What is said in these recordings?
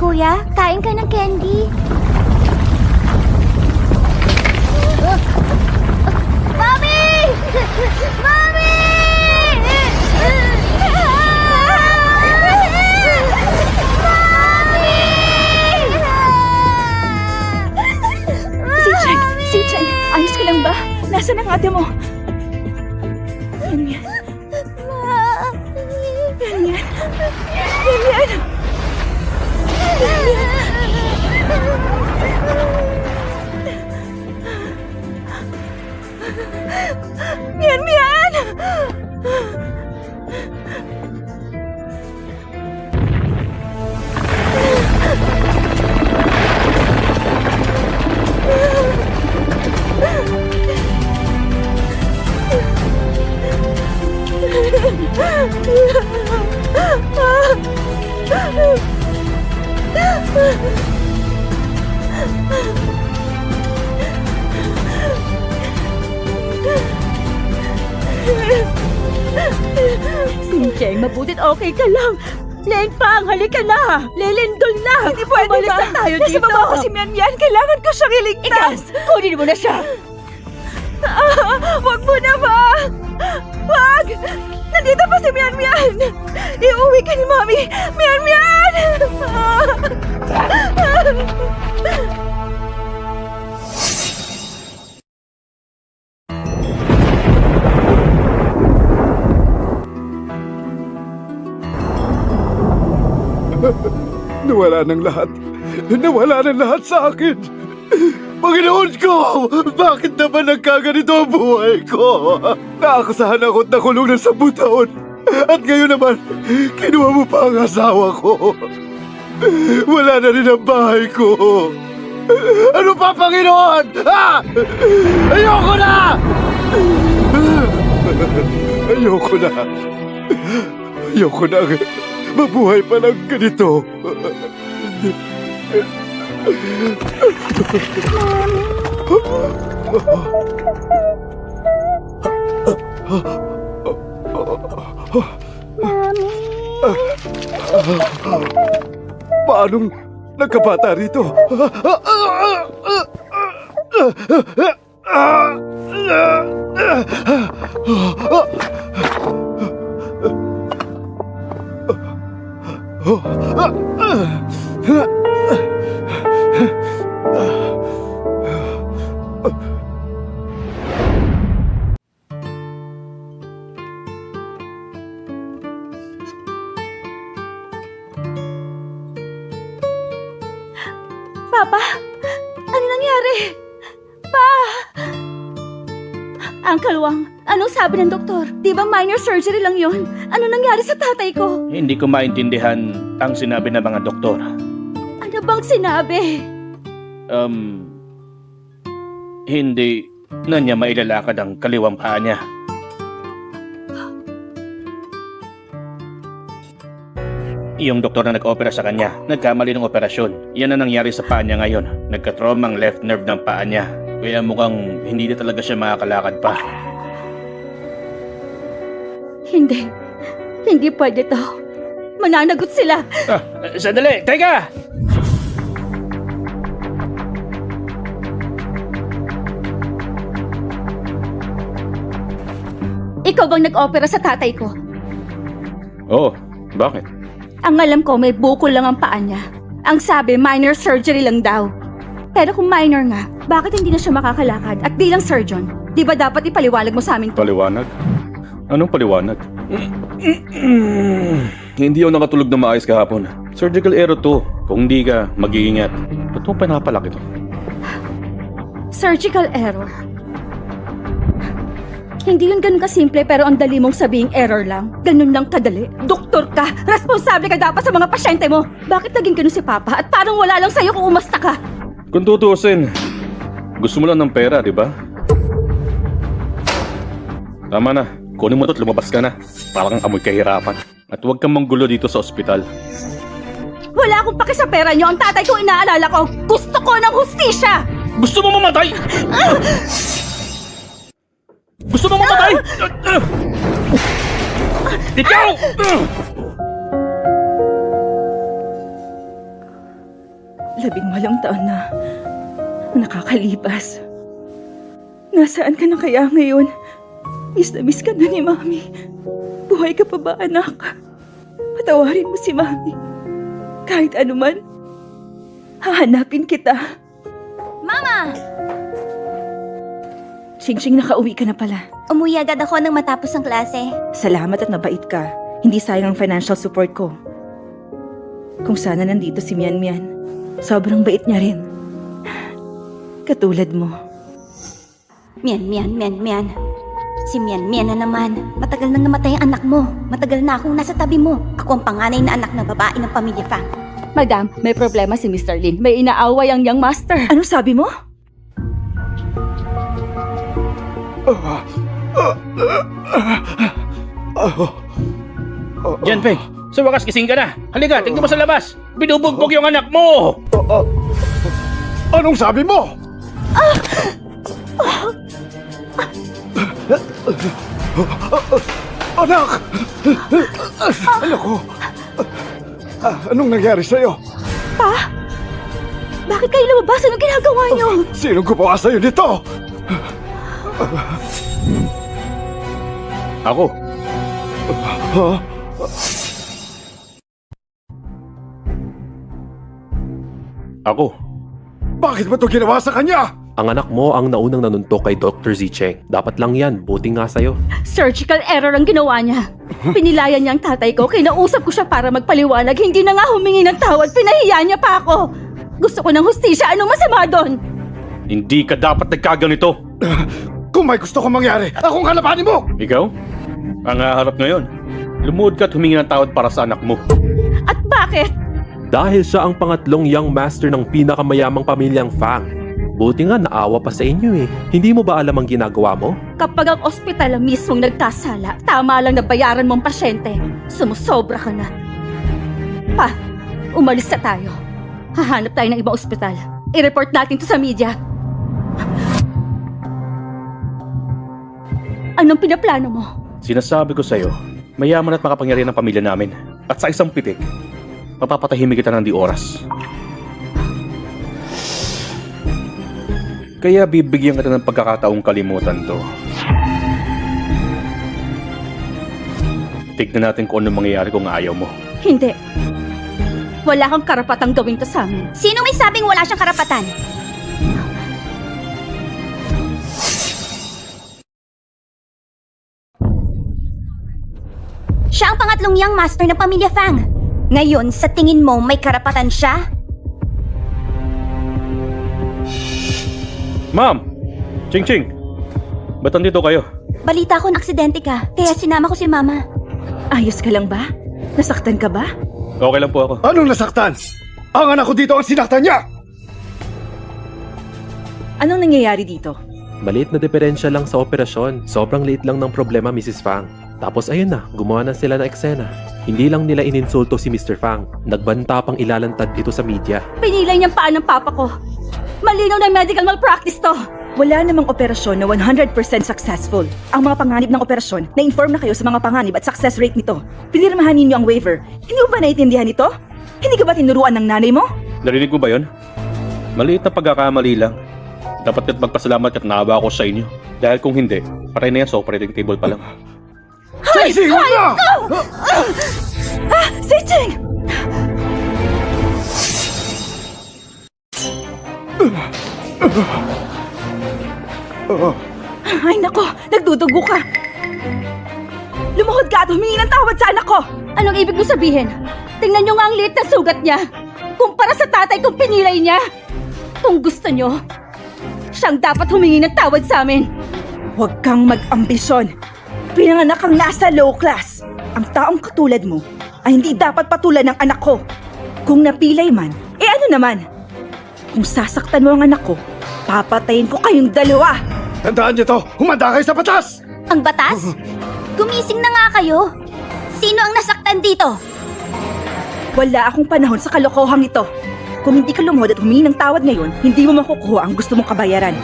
kuya. Kain ka ng candy. Mommy! Mommy! Si Cheng, ayos ka lang ba? Nasaan ang ate mo? Yan. Mian! Sincheng, mabutit okay ka lang. Len Pang, halika na! Lelindol na! Hindi pwede Umalis ba? na tayo dito. Nasa baba ko si Mian Mian. Kailangan ko siyang iligtas. Kunin mo na siya. Wag mo na ba? Wag! Nandito pa si Mian Mian. Iuwi ka ni Mami. Mian Mian! Nawala ng lahat. Nawala ng lahat sa akin. Panginoon ko! Bakit naman nagkaganito ang buhay ko? Naakasahan ako at nakulong ng 10 taon. At ngayon naman, kinuha mo pa ang asawa ko. Wala na rin ang bahay ko. Ano pa, Panginoon? Ah! Ayoko na! Ayoko na. Ayoko na. Mabuhay pa lang ganito. Paanong nagkabata rito? Papa, ano nangyari? Pa! Uncle Wang, anong sabi ng doktor? Di ba minor surgery lang yon? Ano nangyari sa tatay ko? Hindi ko maintindihan ang sinabi ng mga doktor. Ano bang sinabi? Hindi na niya mailalakad ang kaliwang paa niya. Yung doktor na nag-opera sa kanya, nagkamali ng operasyon. Yan ang nangyari sa paa niya ngayon. Nagka-trauma ang left nerve ng paa niya. Kaya mukhang hindi na talaga siya makakalakad pa. Hindi. Hindi pwede to. Mananagot sila. Sandali! Teka! Ikaw bang nag-opera sa tatay ko? Oo, bakit? Ang alam ko, may bukol lang ang paa niya. Ang sabi, minor surgery lang daw. Pero kung minor nga, bakit hindi na siya makakalakad? At bilang surgeon, di ba dapat ipaliwanag mo sa amin to? Paliwanag? Anong paliwanag? Hindi ako nakatulog na maayos kahapon. Surgical error to. Kung hindi ka, mag-iingat. Ba't mo pinapalaki to? Surgical error. Hindi yun ganun kasimple pero ang dali mong sabing error lang. Ganun lang kadali. Doktor ka! Responsable ka dapat sa mga pasyente mo! Bakit naging ganun si Papa at parang wala lang sa'yo kung umasta ka? Kung tutuusin, gusto mo lang ng pera, di ba? Tama na. Kunin mo ito at lumabas ka na. Parang amoy kahirapan. At huwag kang manggulo dito sa ospital. Wala akong paki sa pera niyo. Ang tatay ko inaalala ko. Gusto ko ng hustisya! Gusto mo mamatay? Gusto mo mamatay? Ikaw! 18 taon na nakakalipas. Nasaan ka na kaya ngayon? Miss na miss ka na ni Mami. Buhay ka pa ba, anak? Patawarin mo si Mami. Kahit anuman, hahanapin kita. Mama! Ching-ching, nakauwi ka na pala. Umuwi agad ako nang matapos ang klase. Salamat at mabait ka. Hindi sayang ang financial support ko. Kung sana nandito si Mian Mian. Sobrang bait niya rin. Katulad mo. Mian. Si Mian na naman. Matagal nang namatay ang anak mo. Matagal na akong nasa tabi mo. Ako ang panganay na anak na babae ng pamilya Fang. Madam, may problema si Mr. Lin. May inaaway ang young master. Ano sabi mo? Jan Peng, sa wakas gising ka na. Halika, tingnan mo sa labas. Binubugbog yung anak mo! Anong sabi mo? Anak! Anak ko! Anong nangyari sa'yo? Bakit kayo lumabas? Anong ginagawa niyo? Sinong gumawa sa'yo nito? Ako. Ha? Ako. Bakit mo ito ginawa sa kanya? Ang anak mo ang naunang nanuntok kay Dr. Zicheng. Dapat lang yan, buti nga sa'yo. Surgical error ang ginawa niya. Pinilayan niya ang tatay ko, kinausap ko siya para magpaliwanag. Hindi na nga humingi ng tawad, pinahiya niya pa ako. Gusto ko ng hustisya, anong masama doon? Hindi ka dapat nagkaganito. Kung may gusto kong mangyari, akong kalabanin mo! Ikaw? Ang haharap ngayon. Lumuhod ka at humingi ng tawad para sa anak mo. At bakit? Dahil siya ang pangatlong young master ng pinakamayamang pamilyang Fang. Buti nga naawa pa sa inyo eh. Hindi mo ba alam ang ginagawa mo? Kapag ang ospital ang mismong nagkasala, tama lang na bayaran mong pasyente. Sumusobra ka na. Pa, umalis na tayo. Hahanap tayo ng ibang ospital. I-report natin to sa media. Anong pinaplano mo? Sinasabi ko sa'yo, mayaman at makapangyarihan ang pamilya namin. At sa isang pitik, mapapatahimik kita ng di oras. Kaya bibigyan kita ng pagkakataong kalimutan to. Tignan natin kung anong mangyayari kung ayaw mo. Hindi. Wala kang karapatang gawin to sa amin. Sino may sabing wala siyang karapatan? Siya ang pangatlong young master ng pamilya Fang. Ngayon, sa tingin mo may karapatan siya? Ma'am! Ching-ching! Ba't nandito kayo? Balita ko na aksidente ka, kaya sinama ko si Mama. Ayos ka lang ba? Nasaktan ka ba? Okay lang po ako. Anong nasaktan? Ang anak ko dito ang sinaktan niya! Anong nangyayari dito? Maliit na diferensya lang sa operasyon. Sobrang liit lang ng problema, Mrs. Fang. Tapos ayun na, gumawa na sila ng eksena. Hindi lang nila ininsulto si Mr. Fang. Nagbanta pang ilalantad ito sa media. Pinilay niyang paan ng papa ko. Malinaw na medical malpractice to. Wala namang operasyon na 100% successful. Ang mga panganib ng operasyon, na-inform na kayo sa mga panganib at success rate nito. Pinirmahan ninyo ang waiver. Hindi mo ba naiintindihan ito? Hindi ka ba tinuruan ng nanay mo? Narinig mo ba yun? Maliit na pagkakamali lang. Dapat ka't magpasalamat at naawa ako sa inyo. Dahil kung hindi, patay na yan sa operating table pa lang. Tracy, huwag na! Si Ching! Ay nako, nagdudugo ka. Lumuhod ka at humingi ng tawad sa anak ko. Anong ibig mo sabihin? Tingnan nyo nga ang liit na sugat niya. Kumpara sa tatay kong pinilay niya. Kung gusto nyo, siyang dapat humingi ng tawad sa amin. Huwag kang mag-ambisyon. Pinanganak kang nasa low class. Ang taong katulad mo ay hindi dapat patulan ng anak ko. Kung napilay man, ano naman? Kung sasaktan mo ang anak ko, papatayin ko kayong dalawa. Tandaan niyo to, humanda kayo sa batas! Ang batas? Gumising na nga kayo. Sino ang nasaktan dito? Wala akong panahon sa kalokohang ito. Kung hindi ka lumuhod at humingi ng tawad ngayon, hindi mo makukuha ang gusto mong kabayaran.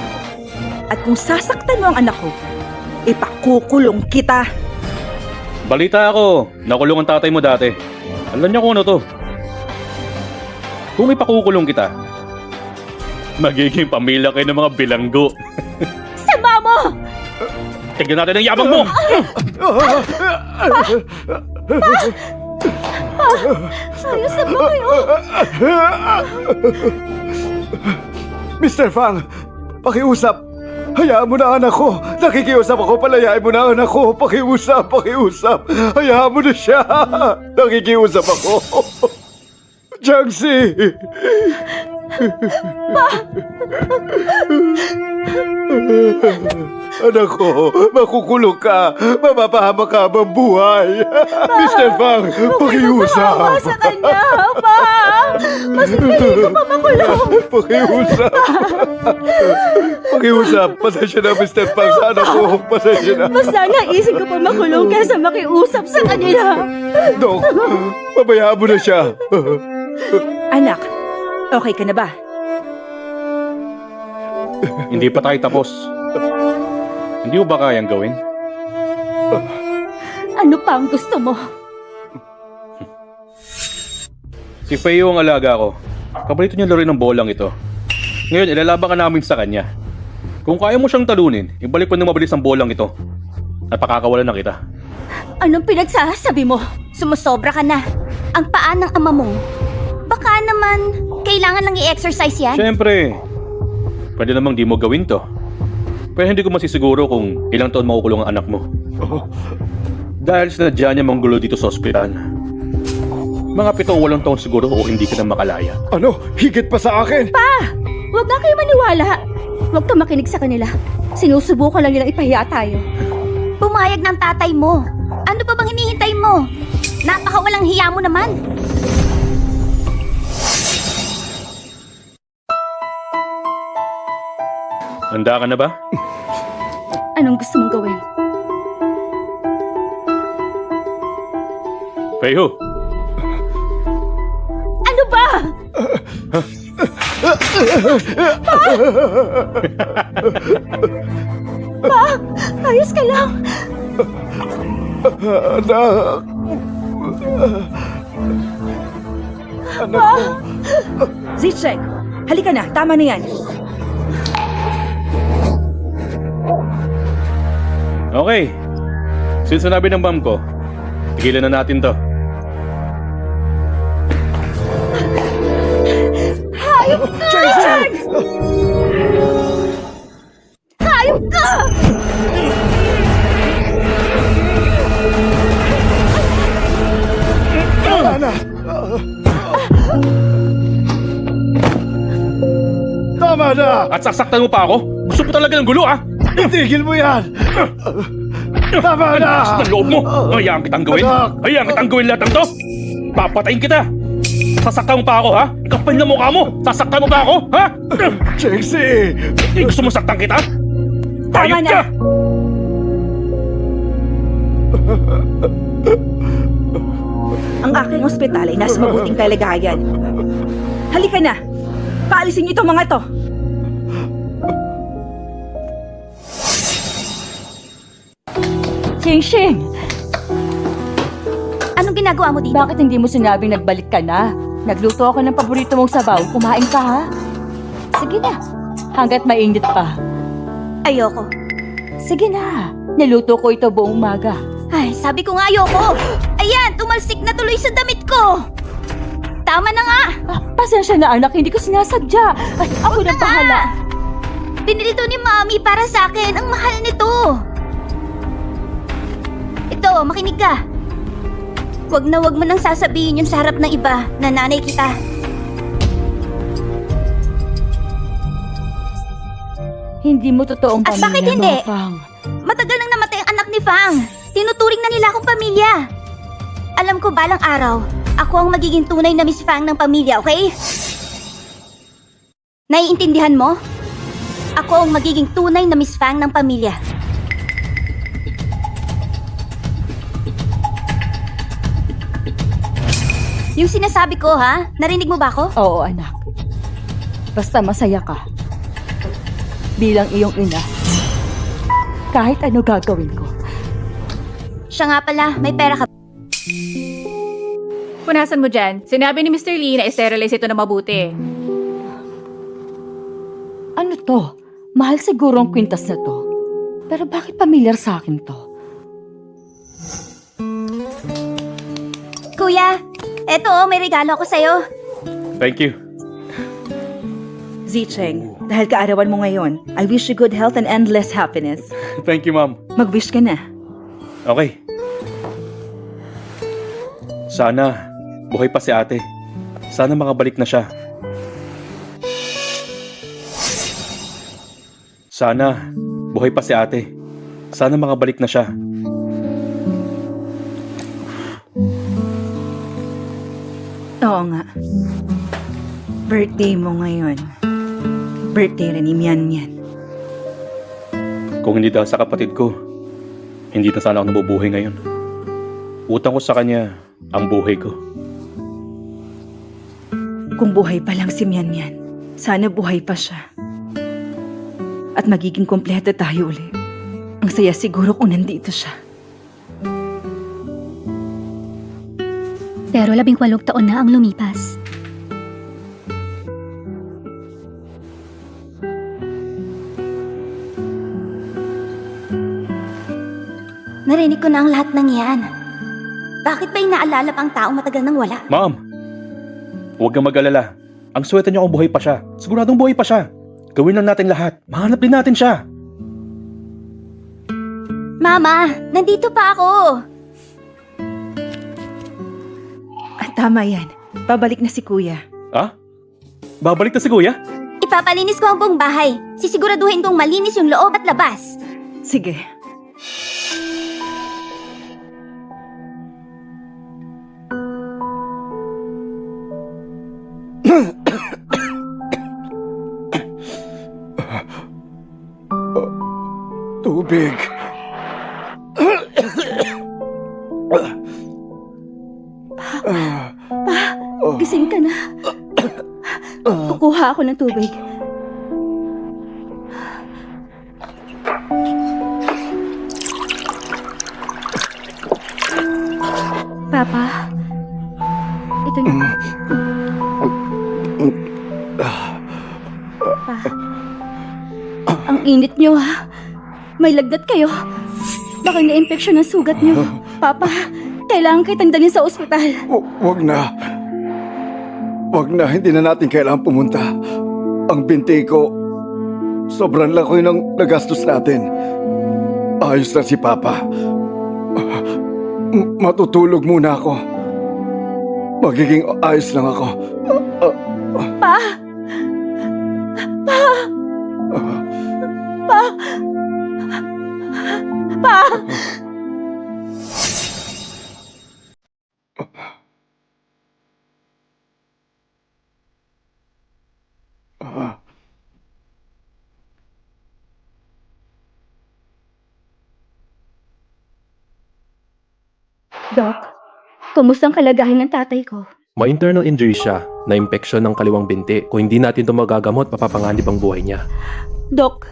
At kung sasaktan mo ang anak ko, ipakukulong kita. Balita ako, nakulong ang tatay mo dati. Alam niya kung ano to. Kung ipakukulong kita, Magiging pamilya kayo ng mga bilanggo. Sama mo! Tignan natin ang yabang mo! Ayos na ba kayo? Mr. Fang, pakiusap. Hayaan mo na anak ko. Nakikiusap ako, palayain mo na anak ko. Pakiusap. Hayaan mo na siya. Nakikiusap ako. Jiangxi! Anak ko, makukulong ka. Mapapahamak ka habang buhay. Mr. Fang, pakiusap. Maawa sa kanya, pa! Mas pinili ko pa makulong. Pakiusap. Pasensya na, Mr. Fang, sa anak ko. Pasensya na. Mas naisip ko pa makulong kaysa makiusap sa kanila. Dok, pabayaan mo na siya. Anak, okay ka na ba? Hindi pa tayo tapos. Hindi mo ba kayang gawin? Ano pa ang gusto mo? Si Feo ang alaga ko. Paborito niya laro ng bolang ito. Ngayon, ilalaban ka namin sa kanya. Kung kaya mo siyang talunin, ibalik mo ng mabilis ang bolang ito. At pakakawalan na kita. Anong pinagsasabi mo? Sumusobra ka na. Ang paa ng ama mo. Baka naman, kailangan lang i-exercise yan. Siyempre, pwede namang di mo gawin to. Pero hindi ko masisiguro kung ilang taon makukulong ang anak mo. Dahil sinadya niya manggulo dito sa ospital. Mga 7 o 8 taon siguro o hindi ka na makalaya. Ano? Higit pa sa akin? Huwag nga kayo maniwala. Huwag ka makinig sa kanila. Sinusubukan lang nilang ipahiya tayo. Pumayag ng tatay mo. Ano pa bang hinihintay mo? Napakawalang hiya mo naman. Handa ka na ba? Anong gusto mong gawin? Feo, Ano ba? Pa, ayos ka lang. Anak. Anak ko. Zichek, halika na. Tama na yan. okay. Since sinabi ng mom ko, tigilan na natin to. Jason! Hayop ka! Tama na! Tama na! At sasaktan mo pa ako? Gusto mo talaga ng gulo, ah? Itigil mo yan! Tama na! Lakas ng loob mo! Hayaan kitang gawin! Anak! Hayaan kitang gawin lahat ng to! Papatayin kita! Sasaktan mo pa ako, ha? Kapal na mukha mo! Sasaktan mo pa ako, ha? Jiangxi! Gusto mo saktan kita? Tama Hayop na! ka! Ang aking ospital ay nasa mabuting kalagayan. Halika na! Paalisin niyo itong mga to! Xing! Anong ginagawa mo dito? Bakit hindi mo sinabing nagbalik ka na? Nagluto ako ng paborito mong sabaw. Kumain ka, ha? Sige na. Hanggat mainit pa. Ayoko. Sige na. Niluto ko ito buong umaga. Ay, sabi ko nga ayoko. Ayan, tumalsik na tuloy sa damit ko. Tama na nga. Pasensya na anak, hindi ko sinasadya. Ay, ako na bahala. Binili to ni Mami para sa akin. Ang mahal nito. Ito, makinig ka. Wag mo nang sasabihin yun sa harap ng iba na nanay kita. Hindi mo totoong At pamilya bakit hindi? mo, Fang. Matagal nang namatay ang anak ni Fang. Tinuturing na nila akong pamilya. Alam ko balang araw, ako ang magiging tunay na Miss Fang ng pamilya, okay? Naiintindihan mo? Ako ang magiging tunay na Miss Fang ng pamilya. Yung sinasabi ko, ha? Narinig mo ba ako? Oo, anak. Basta masaya ka. Bilang iyong ina. Kahit ano gagawin ko. Siya nga pala, may pera ka. Punasan mo dyan. Sinabi ni Mr. Lee na i-sterilize ito na mabuti. Ano to? Mahal siguro ang kwintas na to. Pero bakit pamilyar sa akin to? Kuya, eto may regalo ko sa'yo. Thank you. Zicheng, dahil kaarawan mo ngayon, I wish you good health and endless happiness. Thank you, Ma'am. Mag-wish ka na. Okay. Sana buhay pa si ate. Sana makabalik na siya. Sana buhay pa si ate. Sana makabalik na siya. Oo nga. Birthday mo ngayon. Birthday rin ni Mian Mian. Kung hindi dahil sa kapatid ko, hindi na sana ako nabubuhay ngayon. Utang ko sa kanya ang buhay ko. Kung buhay pa lang si Mian Mian, sana buhay pa siya. At magiging kompleto tayo uli. Ang saya siguro kung nandito siya. Pero 18 taon na ang lumipas. Narinig ko na ang lahat ng yan. Bakit ba inaalala pa ang taong matagal nang wala? Ma'am, huwag kang mag-alala. Ang swerte niya kung buhay pa siya. Siguradong buhay pa siya. Gawin lang natin lahat. Mahanap din natin siya. Mama, nandito pa ako. Tama yan. Pabalik na si Kuya. Ha? Babalik na si Kuya? Ipapalinis ko ang buong bahay. Sisiguraduhin kong malinis yung loob at labas. Sige. Tubig. Gising ka na. Kukuha ako ng tubig. Papa, ito na. Pa, ang init niyo ha. May lagnat kayo. Baka na-infection ang sugat niyo. Papa, kailangan kitang dalhin sa ospital. Wag na. Wag na, hindi na natin kailangan pumunta. Ang binti ko, sobrang laki ng nagastos natin. Ayos na si Papa. Matutulog muna ako. Magiging ayos lang ako. Pa! Pa! Pa! Pa! Doc, kumusta ang kalagayan ng tatay ko? May internal injury siya, na impeksyon ng kaliwang binti. Kung hindi natin ito magagamot, mapapanganib ang buhay niya. Doc,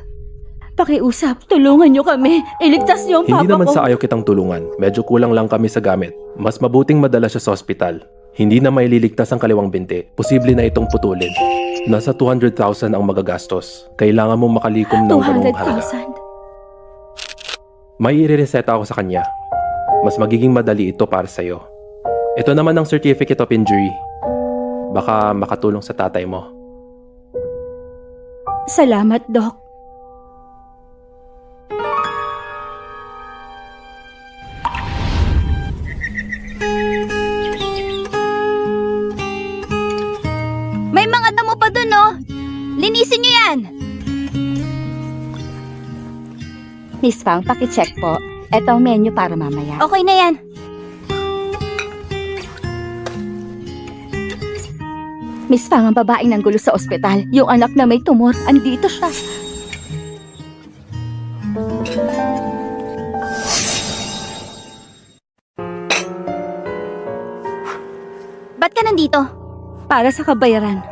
pakiusap, tulungan niyo kami. Iligtas niyo ang Hindi papa naman ko. sa ayaw kitang tulungan. Medyo kulang lang kami sa gamit. Mas mabuting madala siya sa ospital. Hindi na may liligtas ang kaliwang binti. Posible na itong putulin. Nasa 200,000 ang magagastos. Kailangan mong makalikom ng ganung halaga. 200,000. May irereseta ako sa kanya. Mas magiging madali ito para sa'yo. Ito naman ang certificate of injury. Baka makatulong sa tatay mo. Salamat, Doc. May mga damo pa dun, no? Linisin niyo yan. Miss Fang, pakicheck po. Ito ang menu para mamaya. Okay na yan. Miss Fang, ang babaeng nanggulo sa ospital. Yung anak na may tumor, andito siya. Ba't ka nandito? Para sa kabayaran.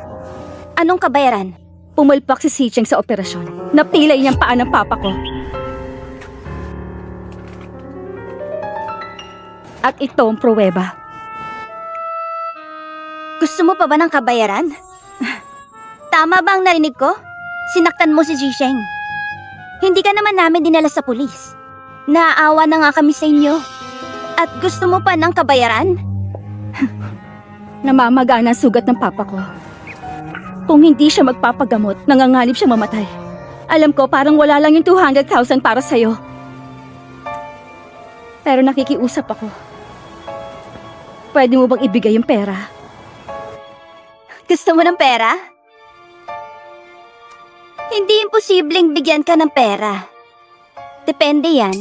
Anong kabayaran? Pumulpak si Sicheng sa operasyon. Napilay niyang paa ng papa ko. At ito ang pruweba. Gusto mo pa ba ng kabayaran? Tama ba ang narinig ko? Sinaktan mo si Zhisheng. Hindi ka naman namin dinala sa pulis. Naaawa na nga kami sa inyo. At gusto mo pa ng kabayaran? Namamagana ang sugat ng papa ko. Kung hindi siya magpapagamot, nanganganib siya mamatay. Alam ko parang wala lang yung 200,000 para sa'yo. Pero nakikiusap ako. Pwede mo bang ibigay yung pera? Gusto mo ng pera? Hindi imposibleng bigyan ka ng pera. Depende yan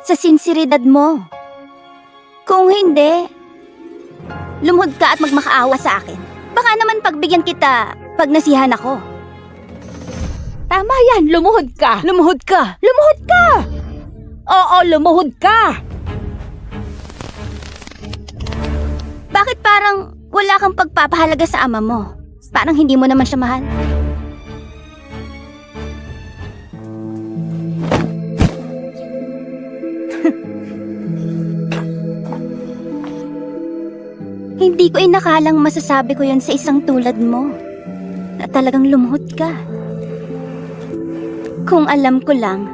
sa sinseridad mo. Kung hindi, lumuhod ka at magmakaawa sa akin. Baka naman pagbigyan kita pag nasihan ako. Tama yan, lumuhod ka! Lumuhod ka! Lumuhod ka! Oo, lumuhod ka! Bakit parang wala kang pagpapahalaga sa ama mo? Parang hindi mo naman siya mahal. Hindi ko inakalang masasabi ko yon sa isang tulad mo. Na talagang lumuhod ka. Kung alam ko lang,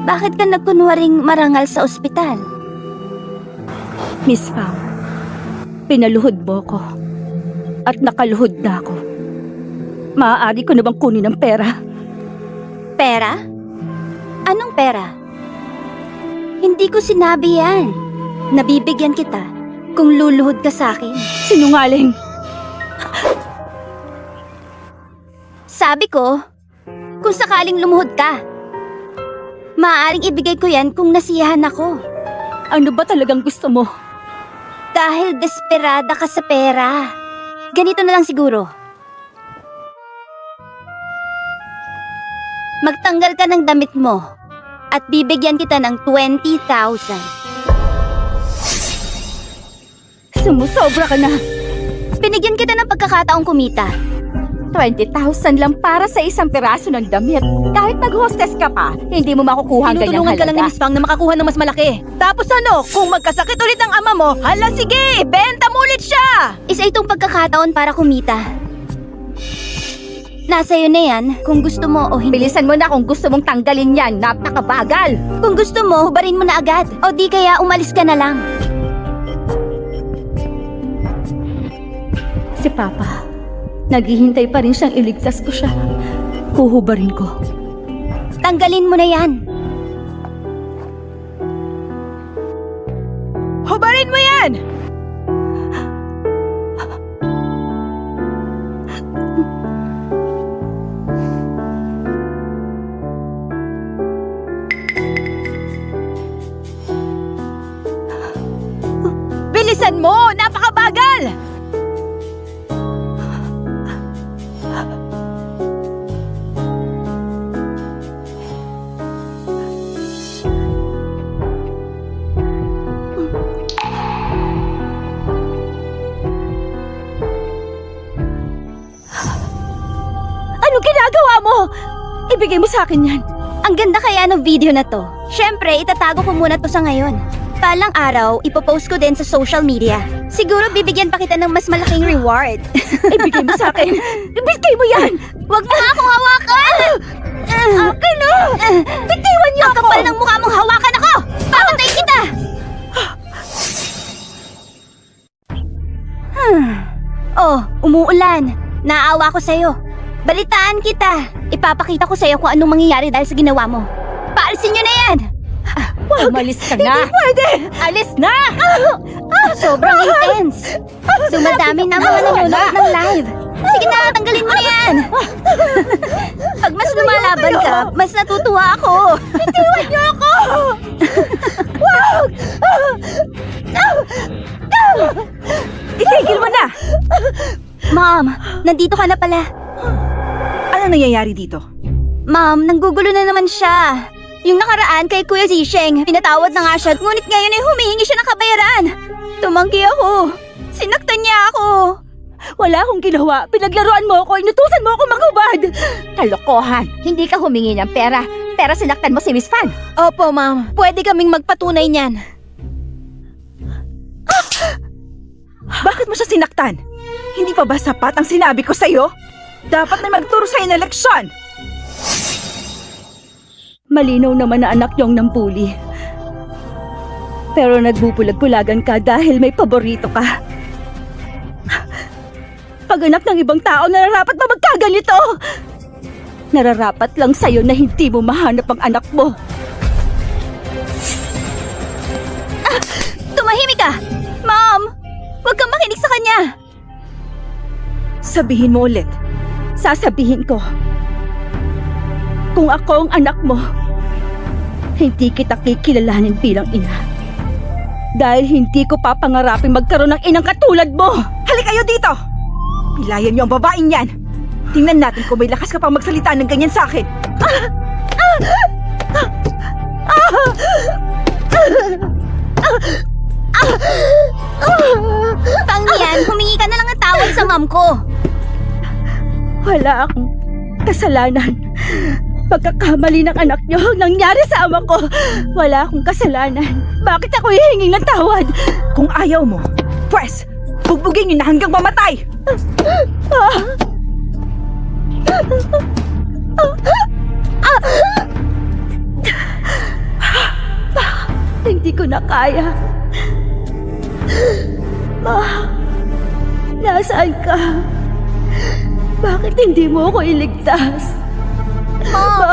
bakit ka nagkunwaring marangal sa ospital? Miss Fang, pinaluhod mo ko. At nakaluhod na ako. Maaari ko na bang kunin ang pera? Pera? Anong pera? Hindi ko sinabi yan. Nabibigyan kita kung luluhod ka sa akin. Sinungaling! Sabi ko, kung sakaling lumuhod ka, maaaring ibigay ko yan kung nasiyahan ako. Ano ba talagang gusto mo? Dahil desperada ka sa pera. Ganito na lang siguro. Magtanggal ka ng damit mo at bibigyan kita ng 20,000. Sumusobra ka na! Binigyan kita ng pagkakataong kumita. 20,000 lang para sa isang piraso ng damit. Kahit nag-hostess ka pa, hindi mo makukuha ang ganyang Tinutulungan ka lang ni halaga. Miss Fang na makakuha ng mas malaki. Tapos ano, kung magkasakit ulit ang ama mo, hala sige, benta mo ulit siya! Isa itong pagkakataon para kumita. Nasa iyo na yan kung gusto mo o hindi. Bilisan mo na kung gusto mong tanggalin yan. Napakabagal! Kung gusto mo, hubarin mo na agad. O di kaya umalis ka na lang. Si Papa, naghihintay pa rin siyang iligtas ko siya. Huhubarin ko. Tanggalin mo na yan. Hubarin mo yan! Bilisan mo! Napakabagal! Anong ginagawa mo? Ibigay mo sa akin yan. Ang ganda kaya ng video na to. Syempre, itatago ko muna to sa ngayon. Palang araw, ipopost ko din sa social media. Siguro bibigyan pa kita ng mas malaking reward. Ibigay mo sa akin. Ibigay mo yan! Huwag mo nga akong hawakan! Akin na! Bitiwan niyo Ang ako! kapal ng mukha mong hawakan ako! Papatayin kita! Oh, umuulan. Naawa ko sa'yo. Balitaan kita. Ipapakita ko sa'yo kung anong mangyayari dahil sa ginawa mo. Paalisin niyo na yan! Umalis ka na! Hindi pwede! Alis na! Sobrang intense. Dumadami na mga nanonood ng live. Sige na, tanggalin mo na yan. Pag mas lumalaban ka, mas natutuwa ako. Bitiwan niyo ako! Itigil mo na! Mom, nandito ka na pala. Ano nangyayari dito? Mom, nanggugulo na naman siya. Yung nakaraan kay Kuya Zhisheng, pinatawad na nga siya, ngunit ngayon ay humihingi siya ng kabayaran. Tumanggi ako. Sinaktan niya ako. Wala akong ginawa. Pinaglaruan mo ako. Inutusan mo ako maghubad. Kalokohan. Hindi ka humingi ng pera. Pero sinaktan mo si Miss Fan. Opo, ma'am. Pwede kaming magpatunay niyan. Bakit mo siya sinaktan? Hindi pa ba sapat ang sinabi ko sa'yo? Dapat na magturo sa'yo ng leksyon. Malinaw naman na anak niyong nambuli. Pero nagbubulag-bulagan ka dahil may paborito ka. Pag anak ng ibang tao, nararapat ba magkaganito? Nararapat lang sa'yo na hindi mo mahanap ang anak mo. Tumahimik ka! Mom! Huwag kang makinig sa kanya! Sabihin mo ulit. Sasabihin ko. Kung ako ang anak mo, hindi kita kikilalanin bilang ina. Dahil hindi ko papangarapin magkaroon ng inang katulad mo! Halika kayo dito! Pilayan niyo ang babaeng yan! Tingnan natin kung may lakas ka pang magsalita ng ganyan sa akin. Pangyan, humingi ka na lang ng tawad sa mom ko! Wala akong kasalanan. Pagkakamali ng anak niyo ang nangyari sa ama ko. Wala akong kasalanan. Bakit ako hihingi ng tawad? Kung ayaw mo, pwes, bugbugin niyo na hanggang mamatay! Hindi ko na kaya. Ma, nasaan ka? Bakit hindi mo ako iligtas? Ma!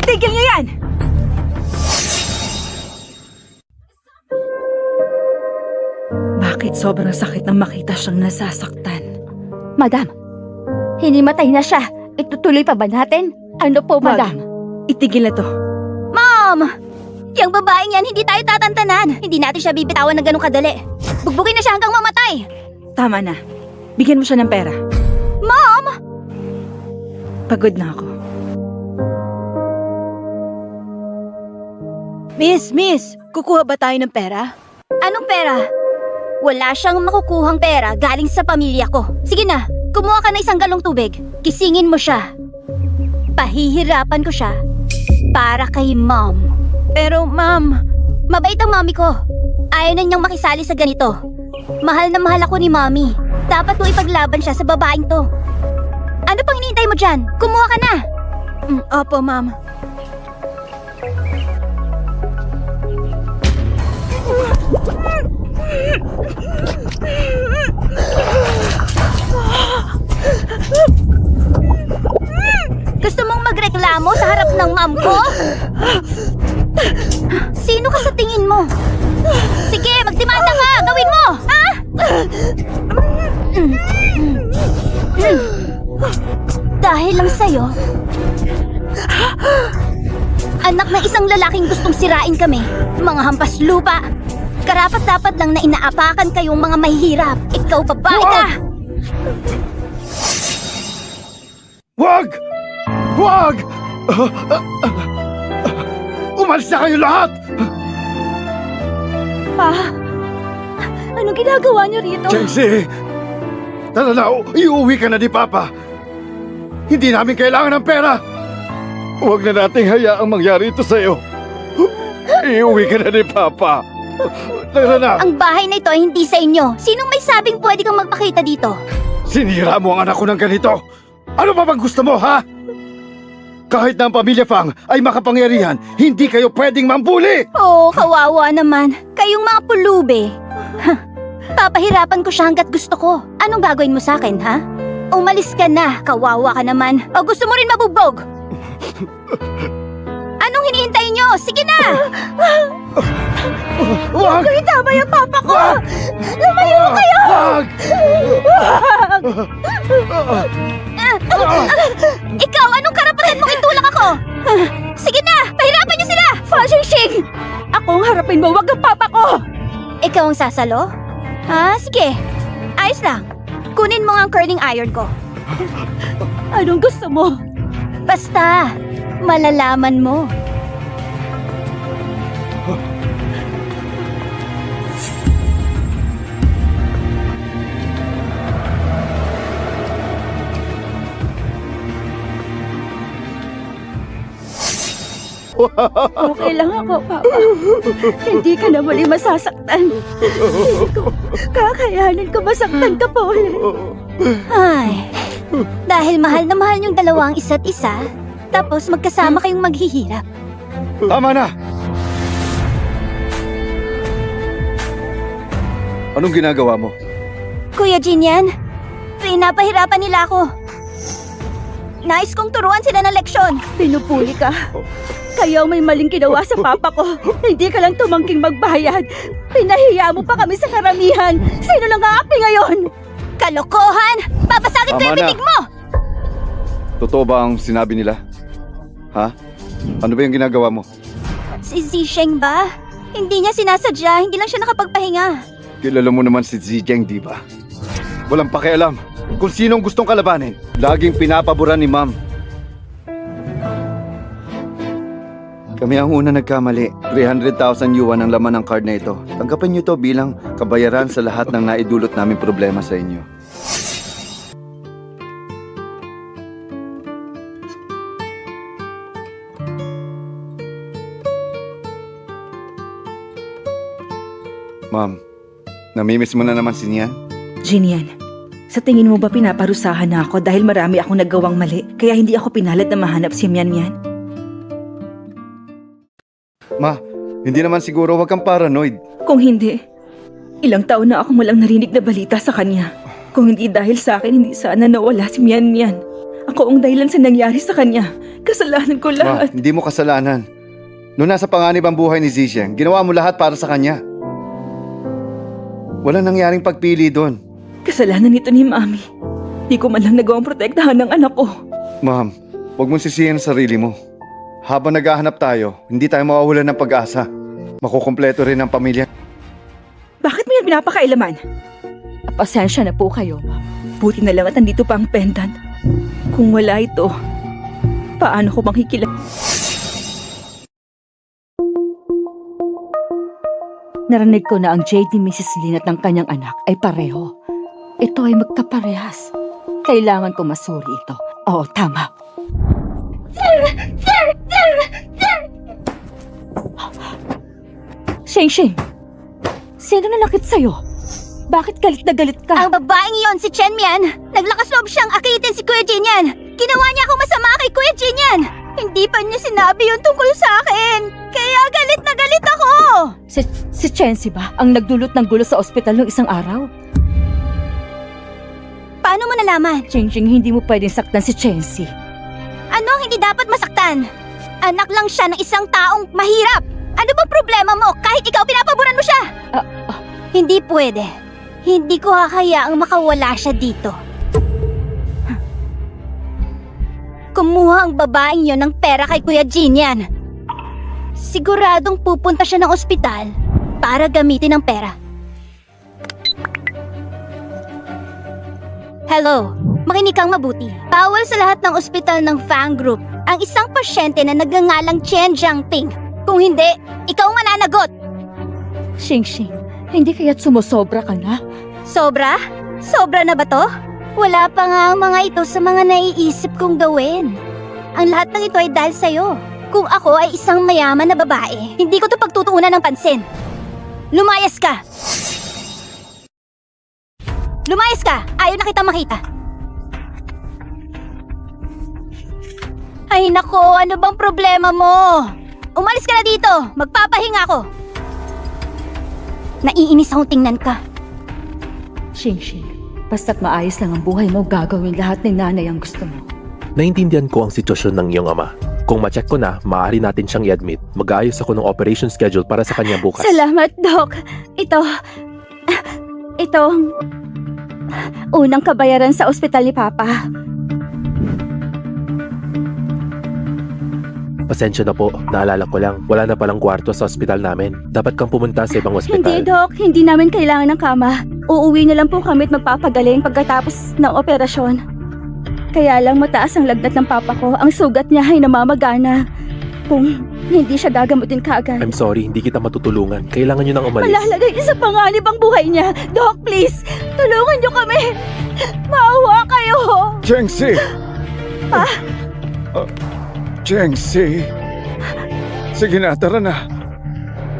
Itigil niyo yan! Bakit sobrang sakit nang makita siyang nasasaktan? Madam, hinimatay na siya. Itutuloy pa ba natin? Ano po, Wag. madam? Itigil na to. Mom! Yang babaeng yan, hindi tayo tatantanan. Hindi natin siya bibitawan ng ganong kadali. Bugbugin na siya hanggang mamatay. Tama na. Bigyan mo siya ng pera. Mom! Pagod na ako. Miss, kukuha ba tayo ng pera? Anong pera? Wala siyang makukuhang pera galing sa pamilya ko. Sige na, kumuha ka ng isang galong tubig. Kisingin mo siya. Pahihirapan ko siya para kay mom. Pero ma'am, mabait ang mami ko. Ayaw na niyang makisali sa ganito. Mahal na mahal ako ni mami. Dapat mo ipaglaban siya sa babaeng to. Ano pang hinihintay mo dyan? Kumuha ka na. Opo, ma'am. Gusto mong magreklamo sa harap ng mom ko? Sino ka sa tingin mo? Sige, magdemanda ka! Gawin mo! Ha? Dahil lang sa'yo, anak ng isang lalaking gustong sirain kami, mga hampas lupa. Karapat-dapat lang na inaapakan kayong mga mahihirap. Ikaw, babae ka! Wag! Wag! Umalis na kayo lahat! Pa, anong ginagawa niyo rito? Chelsea! Tara na, iuwi ka na ni Papa. Hindi namin kailangan ng pera. Huwag na nating hayaang mangyari ito sa'yo. Iuwi ka na ni Papa. Tara na. Ang bahay na ito ay hindi sa inyo. Sinong may sabing pwede kang magpakita dito? Sinira mo ang anak ko ng ganito. Ano pa bang gusto mo, ha? Kahit na ang pamilya Fang ay makapangyarihan, hindi kayo pwedeng mambuli! Oo, kawawa naman. Kayong mga pulubi. Papahirapan ko siya hanggat gusto ko. Anong gagawin mo sa akin, ha? Umalis ka na, kawawa ka naman. O gusto mo rin mabugbog? Anong hinihintay nyo? Sige na! Wag! Tama yung papa ko! Wag! Lumayo kayo! Wag! Ikaw, anong karapatan mong itulak ako? Sige na, pahirapan niyo sila! Shing! Akong harapin mo, wag ang papa ko! Ikaw ang sasalo? Sige. Ayos lang. Kunin mo nga ang curling iron ko. Anong gusto mo? Basta, malalaman mo. Okay lang ako, Papa. Hindi ka na muli masasaktan. Hindi ko kakayanin ko masaktan ka pa ulit. Ay, dahil mahal na mahal yung dalawang isa't isa, tapos magkasama kayong maghihirap. Tama na! Anong ginagawa mo? Kuya Jinyan, pinapahirapan nila ako. Nais kong turuan sila ng leksyon. Pinupuli ka. Kayaw may maling ginawa sa papa ko. Hindi ka lang tumangking magbayad. Pinahiya mo pa kami sa karamihan. Sino nang aapi ngayon? Kalokohan! Babasagin ko Tama yung na. bibig mo! Totoo ba ang sinabi nila? Ha? Ano ba yung ginagawa mo? Si Zisheng ba? Hindi niya sinasadya, hindi lang siya nakapagpahinga. Kilala mo naman si Zijeng, di ba? Walang pakialam kung sinong gustong kalabanin. Laging pinapaboran ni Ma'am. Kami ang una nagkamali. 300,000 yuan ang laman ng card na ito. Tanggapin niyo to bilang kabayaran sa lahat ng naidulot naming problema sa inyo. Ma'am, namimiss mo na naman si Nian? Jinian, sa tingin mo ba pinaparusahan na ako dahil marami akong nagawang mali kaya hindi ako pinalit na mahanap si Mian Mian? Ma, hindi naman siguro, wag kang paranoid. Kung hindi, ilang taon na ako walang narinig na balita sa kanya. Kung hindi dahil sa akin, hindi sana nawala si Mian Mian. Ako ang dahilan sa nangyari sa kanya. Kasalanan ko Ma, lahat. hindi mo kasalanan. Noong nasa panganib ang buhay ni Zisheng, ginawa mo lahat para sa kanya. Walang nangyaring pagpili doon. Kasalanan nito ni Mami. Di ko man lang nagawang protektahan ng anak ko. Ma'am, huwag mong sisihin ang sarili mo. Habang naghahanap tayo, hindi tayo mawawalan ng pag-asa. Makukumpleto rin ang pamilya. Bakit mo yan pinapakailaman? Pasensya na po kayo. Buti na lang at nandito pa ang pendant. Kung wala ito, paano ko makikilala? Narinig ko na ang JD Mrs. Lin at ng kanyang anak ay pareho. Ito ay magkaparehas. Kailangan ko masuri ito. Oo, tama. Sheng, sino nanakit sa'yo? Bakit galit na galit ka? Ang babaeng yon si Chen Mian. Naglakas loob siyang akitin si Kuya Jinyan. Ginawa niya akong masama kay Kuya Jinyan. Hindi pa niya sinabi yun tungkol sa akin. Kaya galit na galit ako. Si Chensi ba ang nagdulot ng gulo sa ospital noong isang araw? Paano mo nalaman? Jing, hindi mo pwedeng saktan si Chensi. Ano hindi dapat masaktan? Anak lang siya ng isang taong mahirap. Ano bang problema mo kahit ikaw pinapaboran mo siya? Hindi pwede. Hindi ko hahayaang makawala siya dito. Kumuha ang babaeng yon ng pera kay Kuya Jinyan. Siguradong pupunta siya ng ospital para gamitin ang pera. Hello, makinig kang mabuti. Bawal sa lahat ng ospital ng Fang Group ang isang pasyente na nagngangalang Chen Jiangping. Kung hindi, ikaw ang mananagot. Shing, hindi kaya't sumusobra ka na? Sobra? Sobra na ba to? Wala pa nga ang mga ito sa mga naiisip kong gawin. Ang lahat ng ito ay dahil sa'yo. Kung ako ay isang mayaman na babae, hindi ko to pagtutuunan ng pansin. Lumayas ka! Lumayas ka! Ayaw na kitang makita. Ay nako, ano bang problema mo? Umalis ka na dito! Magpapahinga ako! Naiinis akong tingnan ka. Shing, basta't maayos lang ang buhay mo, gagawin lahat ng nanay ang gusto mo. Naintindihan ko ang sitwasyon ng iyong ama. Kung ma-check ko na, maaari natin siyang i-admit. Mag-aayos ako ng operation schedule para sa kanya bukas. Salamat, Doc. Ito, unang kabayaran sa ospital ni Papa. Pasensya na po, naalala ko lang, wala na palang kwarto sa ospital namin. Dapat kang pumunta sa ibang ospital. Hindi, Doc. Hindi namin kailangan ng kama. Uuwi na lang po kami at magpapagaling pagkatapos ng operasyon. Kaya lang mataas ang lagnat ng papa ko. Ang sugat niya ay namamagana. Kung hindi siya gagamutin kaagad. I'm sorry, hindi kita matutulungan. Kailangan nyo nang umalis. Malalagay niya sa panganib ang buhay niya. Doc, please! Tulungan niyo kami! Maawa kayo! Chengsi! Chengsi! Sige na, tara na.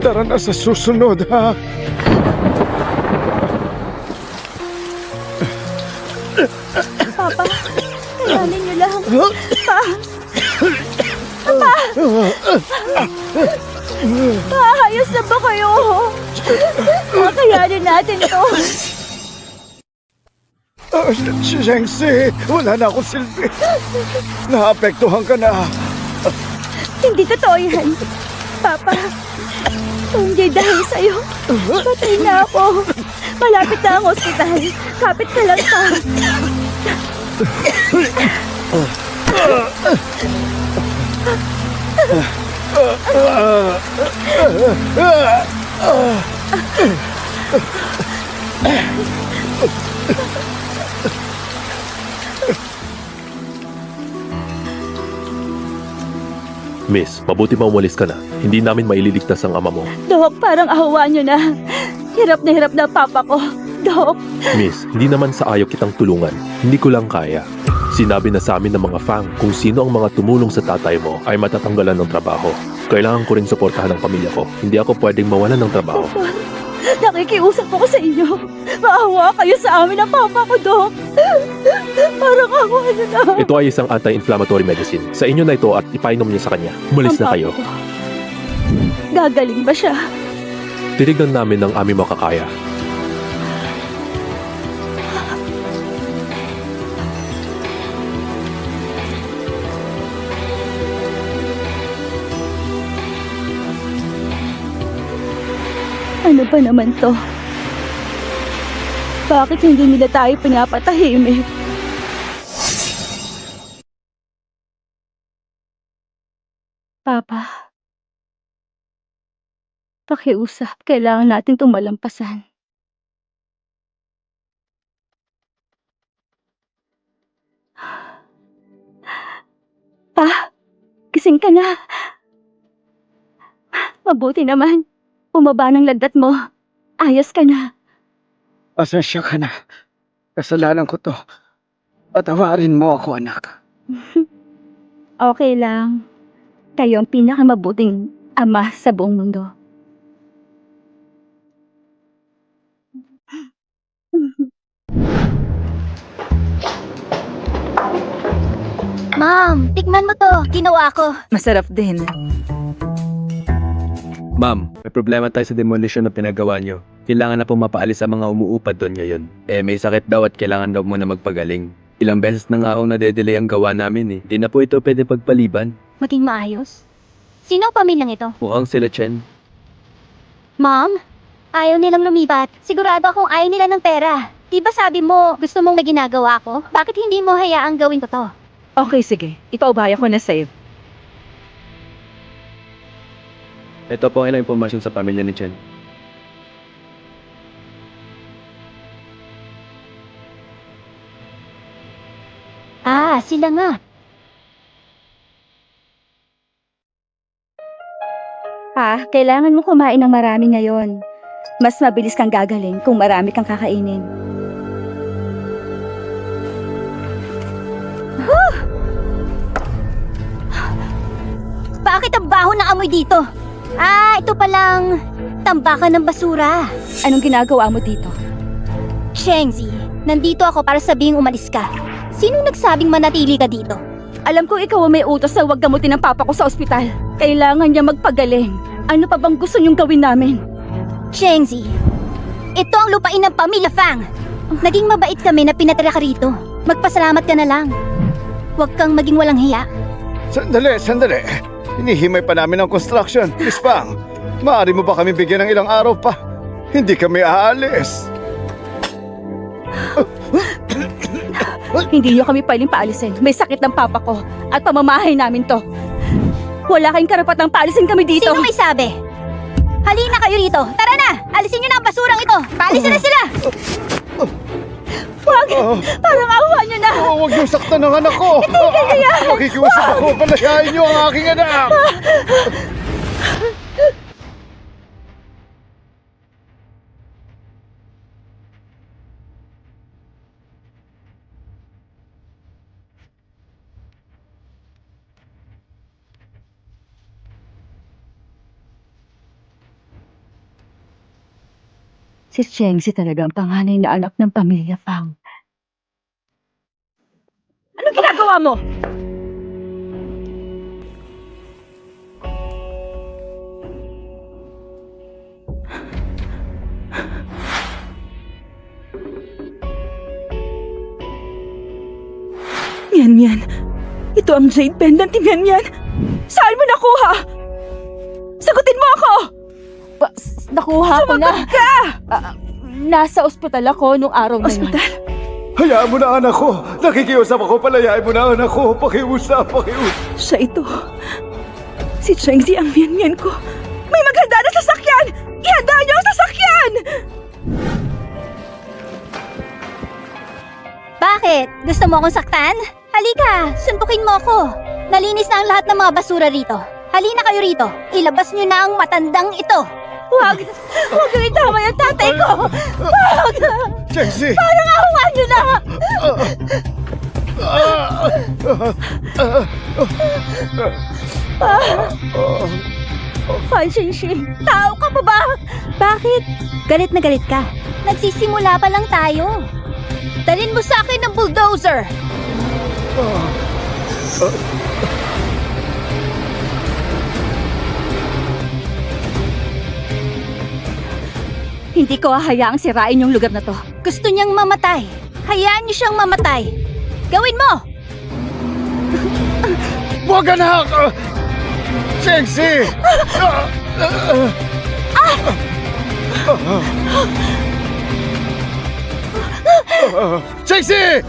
Tara na sa susunod, ha? Papa, kayanin niyo lang. Ayos na ba kayo? Kakayanin natin to. Shengsi, wala na akong silbi. Naapektuhan ka na. Hindi totoo yan. Papa, kung hindi dahil sa'yo, patay na ako. Malapit na ang ospital. Kapit ka lang pa. Miss, mabuti pa umalis ka na. Hindi namin maililigtas ang ama mo. Dok, parang ahawa niyo na. Hirap na papa ko. Dok, Miss, hindi naman sa ayaw kitang tulungan. Hindi ko lang kaya. Sinabi na sa amin ng mga fang kung sino ang mga tumulong sa tatay mo ay matatanggalan ng trabaho. Kailangan ko rin suportahan ang pamilya ko. Hindi ako pwedeng mawalan ng trabaho. nakikiusap ako sa inyo. Maawa kayo sa amin ng papa ko, Dok. Parang awa niyo na. Ito ay isang anti-inflammatory medicine. Sa inyo na ito at ipainom niyo sa kanya. Umalis Ang na papa kayo. ko. Gagaling ba siya? Tinignan namin ang aming makakaya. Ano ba naman to? Bakit hindi nila tayo pinapatahimik? Papa, pakiusap. Kailangan natin itong malampasan. Pa, gising ka na. Mabuti naman. Umaba ng ladat mo. Ayos ka na. Pasensya ka na. Kasalanan ko to. Patawarin mo ako, anak. Okay lang. Kayo ang pinakamabuting ama sa buong mundo. Ma'am, tikman mo to. Ginawa ko. Masarap din. Ma'am, may problema tayo sa demolition na pinagawa nyo. Kailangan na pong mapaalis ang mga umuupad doon ngayon. May sakit daw at kailangan daw muna magpagaling. Ilang beses na nga akong nadedelay ang gawa namin. Di na po ito pwede pagpaliban. Maging maayos. Sino ang pamilyang ito? Mukhang sila Chen. Ma'am, ayaw nilang lumipat. Sigurado akong ayaw nila ng pera. Di ba sabi mo, gusto mong may ginagawa ko? Bakit hindi mo hayaang gawin ko to? Okay, sige. Ipaubaya ko na sa'yo. Ito po ang ilang impormasyon sa pamilya ni Chen. Ah, sila nga. Pa, kailangan mo kumain ng marami ngayon. Mas mabilis kang gagaling kung marami kang kakainin. Bakit ang baho ng amoy dito? Ah, ito palang tambakan ng basura. Anong ginagawa mo dito? Shengzi, nandito ako para sabihing umalis ka. Sinong nagsabing manatili ka dito? Alam kong ikaw ang may utos na huwag gamutin ng papa ko sa ospital. Kailangan niya magpagaling. Ano pa bang gusto niyong gawin namin? Shengzi, ito ang lupain ng pamilya Fang. Naging mabait kami na pinatira ka rito. Magpasalamat ka na lang. Huwag kang maging walang hiya. Sandali. Hinihimay pa namin ang construction. Miss Pang, maaari mo ba kami bigyan ng ilang araw pa? Hindi kami aalis. Hindi niyo kami pwedeng paalisin. May sakit ng papa ko at pamamahay namin to. Wala kayong karapatang paalisin kami dito. Sino may sabi? Halina kayo rito. Tara na! Alisin niyo na ang basurang ito. Paalisin na sila! Wag! Parang awa niyo na! Huwag niyo saktan ng anak ko! Makikiusap ako, palayain niyo ang aking anak! Si Chengsi talaga ang panganay na anak ng pamilya Fang. Anong ginagawa mo? Mian. Ito ang jade pendant ni Mian. Saan mo nakuha? Sagutin mo ako! Nakuha ko na. Sumagot ka! Nasa ospital ako nung araw na yun. Ospital? Hayaan mo na anak ko. Nakikiusap ako. Palayain mo na anak ko. Pakiusap. Siya ito. Si Chengzi ang Mian ko. May maghanda na sasakyan! Ihanda niyo ang sasakyan! Bakit? Gusto mo akong saktan? Halika, suntukin mo ako. Nalinis na ang lahat ng mga basura rito. Halina kayo rito. Ilabas niyo na ang matandang ito. Huwag niyo itama yung tatay ko! Huwag! Chengsi! Parang awan niyo na! Fan Xingxing, tao ka pa ba? Bakit? Galit na galit ka. Nagsisimula pa lang tayo. Dalin mo sa akin ng bulldozer. Hindi ko hahayaang sirain yung lugar na to. Gusto niyang mamatay. Hayaan niyo siyang mamatay. Gawin mo! Huwag anak! Chengsi! Chengsi!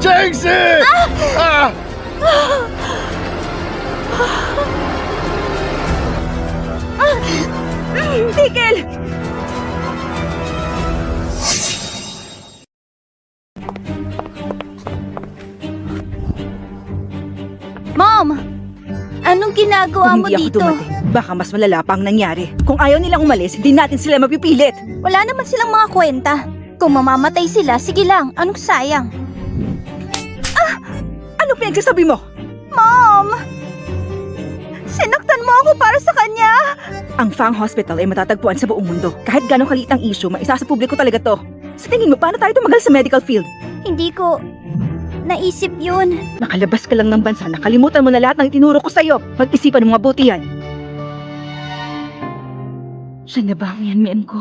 Chengsi! Tigil! Mom! Anong ginagawa Kung mo hindi ako dito? dumating, baka mas malala pa ang nangyari. Kung ayaw nilang umalis, hindi natin sila mapipilit. Wala naman silang mga kwenta. Kung mamamatay sila, sige lang. Anong sayang? Ano pinagsasabi mo? Mom! Sinaktan mo ako para sa kanya! Ang Fang Hospital ay matatagpuan sa buong mundo. Kahit gano'ng kaliit ang issue, maisa sa publiko talaga to. Sa tingin mo, paano tayo tumagal sa medical field? Hindi ko naisip yun. Nakalabas ka lang ng bansa, nakalimutan mo na lahat ng itinuro ko sa'yo. Pag-isipan mo mabuti yan. Siya na ba ang mian ko?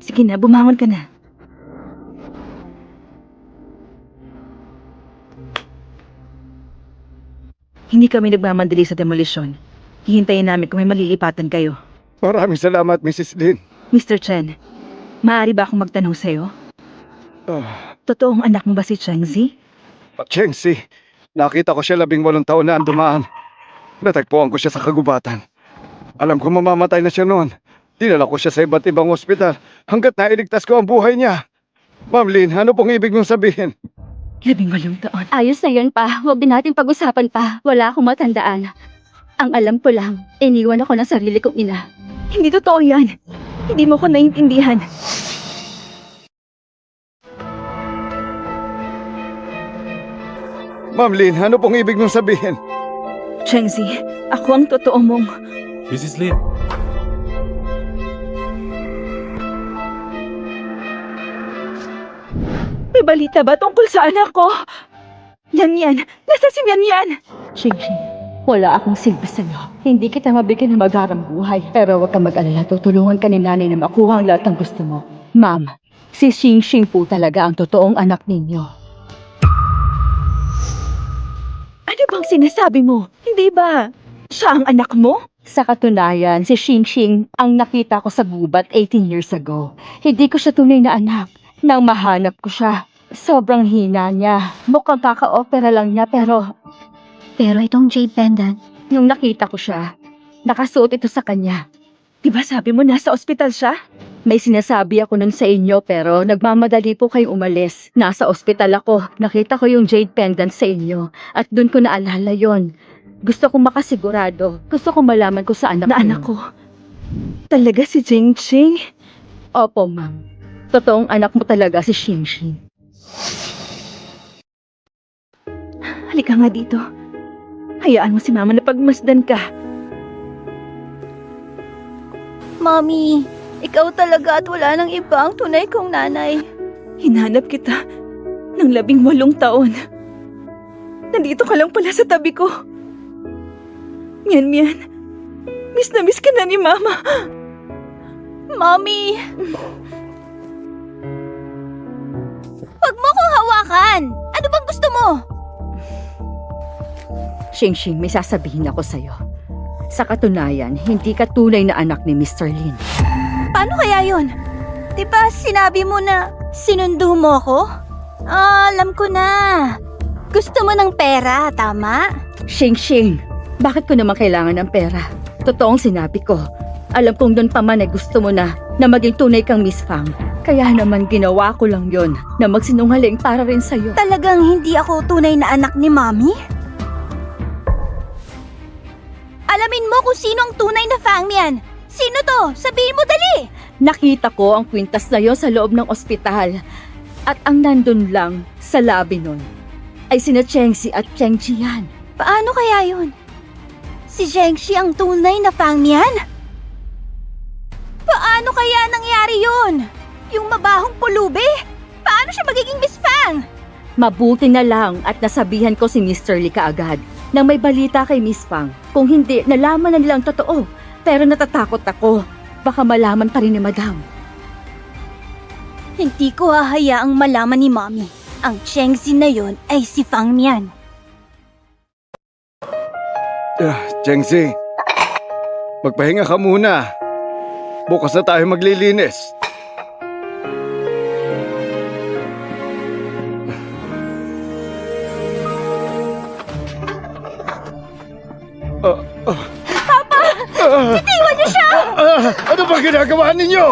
Sige na, bumangon ka na. Hindi kami nagmamandali sa demolisyon. Hihintayin namin kung may malilipatan kayo. Maraming salamat, Mrs. Lin. Mr. Chen, maaari ba akong magtanong sa'yo? Totoong anak mo ba si Chengzi? Chengsi, nakita ko siya 18 taon na ang dumaan. Natagpuan ko siya sa kagubatan. Alam ko mamamatay na siya noon. Dinala ko siya sa iba't ibang ospital hanggat nailigtas ko ang buhay niya. Ma'am Lin, ano pong ibig mong sabihin? 18 taon. Ayos na yun pa. Huwag din natin pag-usapan pa. Wala akong matandaan. Ang alam ko lang, iniwan ako ng sarili kong ina. Hindi totoo yan. Hindi mo ko naiintindihan. Ma'am Lin, ano pong ibig mong sabihin? Chengzi, ako ang totoo mong... Mrs. Lin, May balita ba tungkol sa anak ko? Yan. Nasa si Yan. Xingxing, wala akong silbi sa'yo. Hindi kita mabigyan ng magarang buhay. Pero huwag kang mag-alala, tutulungan ka ni nanay na makuha ang lahat ng gusto mo. Ma'am, si Xingxing po talaga ang totoong anak ninyo. Ano bang sinasabi mo? Hindi ba siya ang anak mo? Sa katunayan, si Xingxing ang nakita ko sa gubat 18 years ago. Hindi ko siya tunay na anak. Nang mahanap ko siya, sobrang hina niya. Mukhang kaka-opera lang niya pero itong jade pendant, nung nakita ko siya, nakasuot ito sa kanya. Diba sabi mo nasa ospital siya? May sinasabi ako nun sa inyo pero nagmamadali po kayong umalis. Nasa ospital ako, nakita ko yung jade pendant sa inyo at dun ko naalala yon. Gusto kong makasigurado, gusto kong malaman ko sa anak Na anak ko. Talaga si Jingqing? Opo, ma'am. Totoong anak mo talaga si Xingxing. Halika nga dito. Hayaan mo si Mama na pagmasdan ka. Mommy, ikaw talaga at wala nang iba ang tunay kong nanay. Hinanap kita ng 18 taon. Nandito ka lang pala sa tabi ko. Mian, miss na miss ka na ni Mama. Mommy! Huwag mo kong hawakan! Ano bang gusto mo? Shing, may sasabihin ako sa'yo. Sa katunayan, hindi ka tunay na anak ni Mr. Lin. Paano kaya yun? Diba sinabi mo na sinundo mo ko? Alam ko na. Gusto mo ng pera, tama? Shing, bakit ko naman kailangan ng pera? Totoong sinabi ko. Alam kong doon pa man ay gusto mo na maging tunay kang Miss Fang. Kaya naman ginawa ko lang yon na magsinungaling para rin sa'yo. Talagang hindi ako tunay na anak ni Mommy? Alamin mo kung sino ang tunay na Fangmian. Sino to? Sabihin mo dali! Nakita ko ang kwintas na yon sa loob ng ospital. At ang nandun lang sa labi nun ay sina Chengxi at Cheng Jian. Paano kaya yun? Si Zhengxi ang tunay na Fangmian? Paano kaya nangyari yun? Yung mabahong pulubi? Paano siya magiging Miss Fang? Mabuti na lang at nasabihan ko si Mr. Lee kaagad na may balita kay Miss Fang. Kung hindi, nalaman na nilang totoo. Pero natatakot ako. Baka malaman pa rin ni Madam. Hindi ko hahayaang malaman ni Mommy. Ang Chengxi na yon ay si Fangmian. Chengxi, magpahinga ka muna. Bukas na tayo maglilinis. Papa! Bitiwan niyo siya! Ano ba ginagawa ninyo?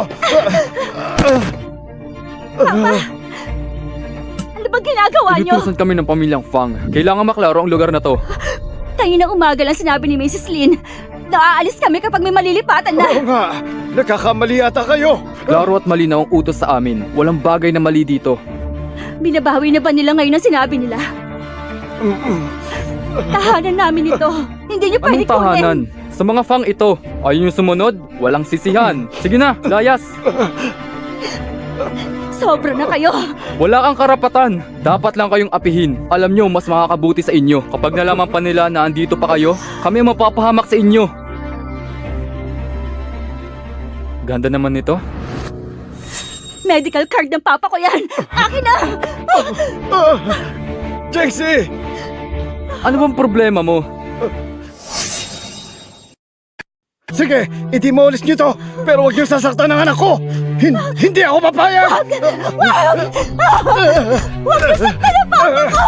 Ano ba ginagawa niyo? Inutusan kami ng pamilyang Fang. Kailangan maklaro ang lugar na to. Kanina umaga lang sinabi ni Mrs. Lin na aalis kami kapag may malilipatan na. Oo nga, nagkakamali ata kayo. Klaro at malinaw ang utos sa amin. Walang bagay na mali dito. Binabawi na ba nila ngayon ang sinabi nila? Tahanan namin ito. Hindi niyo pwede Anong tahanan? Sa mga Fang ito, ayaw yung sumunod? Walang sisihan. Sige na, layas! Sobra na kayo. Wala kang karapatan. Dapat lang kayong apihin. Alam nyo, mas makakabuti sa inyo. Kapag nalaman pa nila na andito pa kayo, kami ang mapapahamak sa inyo. Ganda naman nito. Medical card ng papa ko yan. Akin na. Chengxi! Ano bang problema mo? Sige, i-demolish niyo to, pero huwag niyo sasaktan ng anak ko! Hindi ako papayag! Huwag nasaktan ang papa ko.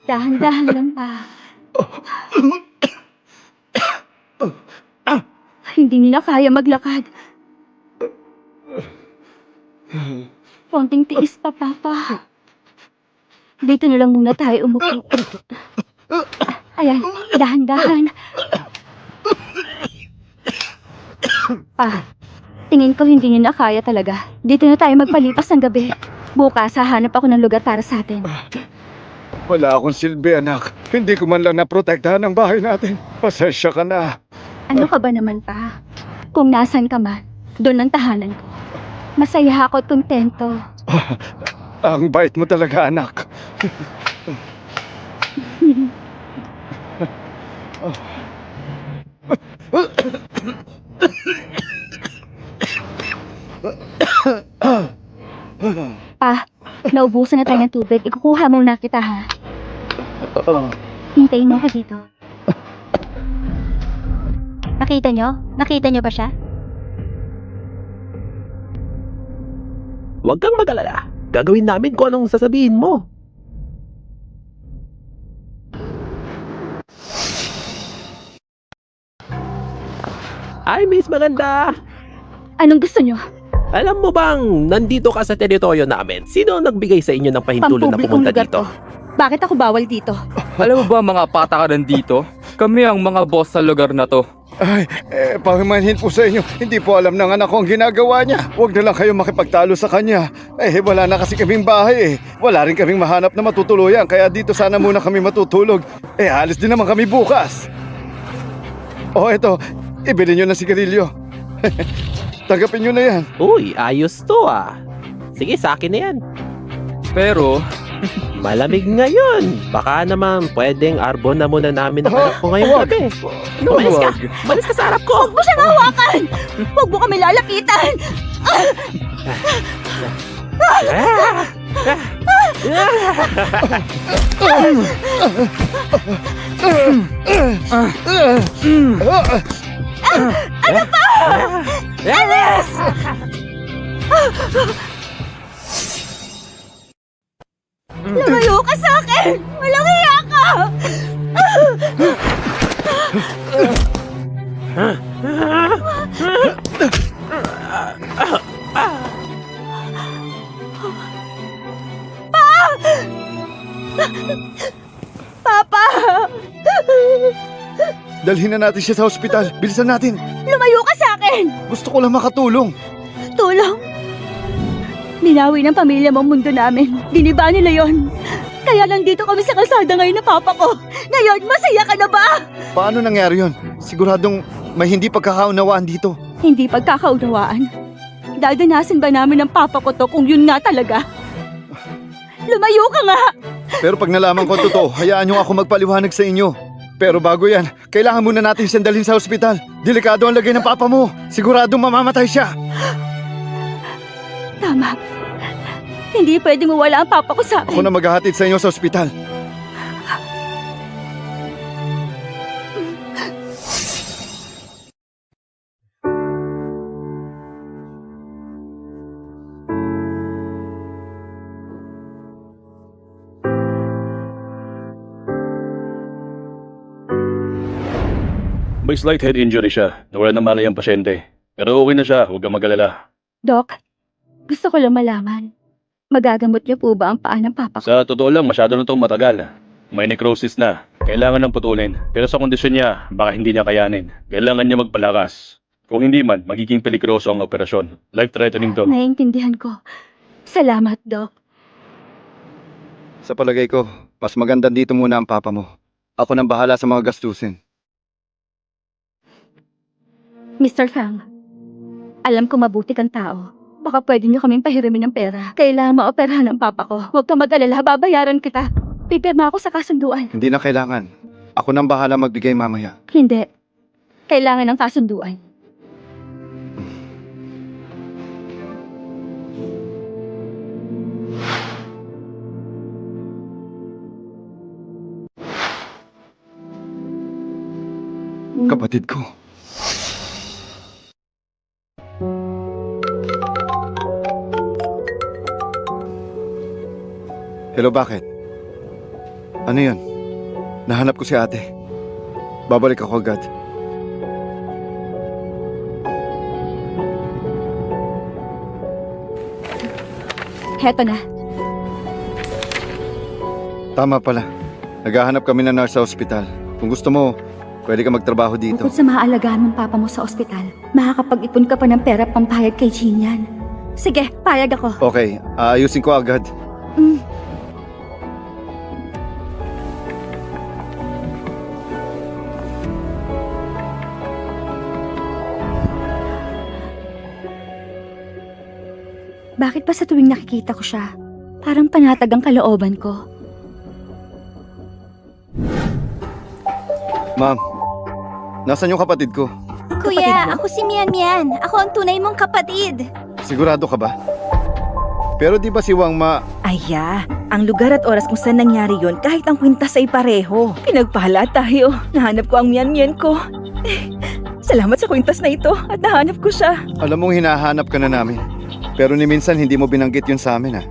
Dahan-dahan lang pa. Hindi nila kaya maglakad. Konting tiis pa, Papa. Dito na lang muna tayo umupo. Ayan, dahan-dahan. Pa, tingin ko hindi nila kaya talaga. Dito na tayo magpalipas ng gabi. Bukas, hahanap ako ng lugar para sa atin. Wala akong silbi, anak. Hindi ko man lang naprotektahan ang bahay natin. Pasensya ka na. Ano ka ba naman, Pa? Kung nasan ka man, doon ang tahanan ko. Masaya ako at kontento. Ang bait mo talaga, anak. Pa, naubusan na tayo ng tubig. Ikukuha muna kita, ha? Hintayin mo ako dito. Nakita nyo? Nakita nyo ba siya? Huwag kang mag-alala. Gagawin namin kung anong sasabihin mo. Ay, Miss Maganda! Anong gusto nyo? Alam mo bang nandito ka sa teritoryo namin? Sino ang nagbigay sa inyo ng pahintulot na Pampublikong pumunta lugar dito? to. Bakit ako bawal dito? Alam mo ba mga patakaran dito? Kami ang mga boss sa lugar na to. Ay, pahimanhin po sa inyo, hindi po alam ng anak ko ang ginagawa niya. Huwag na lang kayo makipagtalo sa kanya. Wala na kasi kaming bahay eh. Wala rin kaming mahanap na matutuluyan, kaya dito sana muna kami matutulog. Alis din naman kami bukas. Eto, ibili nyo ng sigarilyo. Tanggapin nyo na yan. Uy, ayos to ah. Sige, sa akin na yan. Pero, Malamig ngayon. Baka naman pwedeng arbon na muna namin ang anak ko ngayong Wag. gabi. Umalis ka! Umalis ka sa harap ko! Huwag mo siyang hawakan! Huwag mo kami lalapitan! Lumayo ka sa akin! Walang hiya ka! Papa! Dalhin na natin siya sa ospital. Bilisan natin. Lumayo ka sa akin! Gusto ko lang makatulong. Tulong! Ninawi ng pamilya mo ang mundo namin. Diniba nila yon. Kaya nandito kami sa kalsada ngayon na papa ko. Ngayon, masaya ka na ba? Paano nangyari yon? Siguradong may hindi pagkakaunawaan dito. Hindi pagkakaunawaan. Dadanasin ba namin ng papa ko to kung yun nga talaga? Lumayo ka nga! Pero pag nalaman ko ang totoo, hayaan niyo ako magpaliwanag sa inyo. Pero bago yan, kailangan muna natin siyang dalhin sa ospital. Delikado ang lagay ng papa mo. Siguradong mamamatay siya. Tama. Hindi pwedeng mawala ang papa ko sa Ako akin. na maghahatid sa inyo sa ospital. May slight head injury siya. Nawala ng malay ang pasyente. Pero okay na siya, huwag kang mag-alala. Doc, gusto ko lang malaman. Magagamot niyo po ba ang paa ng papa ko? Sa totoo lang, masyado na itong matagal. May necrosis na. Kailangan ng putulin. Pero sa kondisyon niya, baka hindi niya kayanin. Kailangan niya magpalakas. Kung hindi man, magiging peligroso ang operasyon. Life-threatening to. Naiintindihan ko. Salamat, Doc. Sa palagay ko, mas maganda dito muna ang papa mo. Ako nang bahala sa mga gastusin. Mr. Fang, alam ko mabuti kang tao. Baka pwede niyo kaming pahiramin ng pera. Kailangan maoperahan ng papa ko. Huwag kang mag-alala, babayaran kita. Pipirma ako sa kasunduan. Hindi na kailangan. Ako nang bahala magbigay mamaya. Hindi. Kailangan ng kasunduan. Kapatid ko. Hello, bakit? Ano yun? Nahanap ko si ate. Babalik ako agad. Heto na. Tama pala. Naghahanap kami ng nurse sa ospital. Kung gusto mo, pwede ka magtrabaho dito. Bukod sa maaalagaan ng papa mo sa ospital, makakapag-ipon ka pa ng pera pampayad kay Jean yan. Sige, payag ako. Okay, aayusin ko agad. Bakit pa sa tuwing nakikita ko siya, parang panatag ang kalooban ko? Ma'am, nasan yung kapatid ko? Kuya, ako si Mian Mian. Ako ang tunay mong kapatid. Sigurado ka ba? Pero di ba si Wang Ma... Aya, ang lugar at oras kung saan nangyari yon kahit ang kwintas ay pareho. Pinagpala tayo. Nahanap ko ang miyan-miyan ko. Salamat sa kwintas na ito at nahanap ko siya. Alam mong hinahanap ka na namin. Pero ni minsan hindi mo binanggit yun sa amin, ha?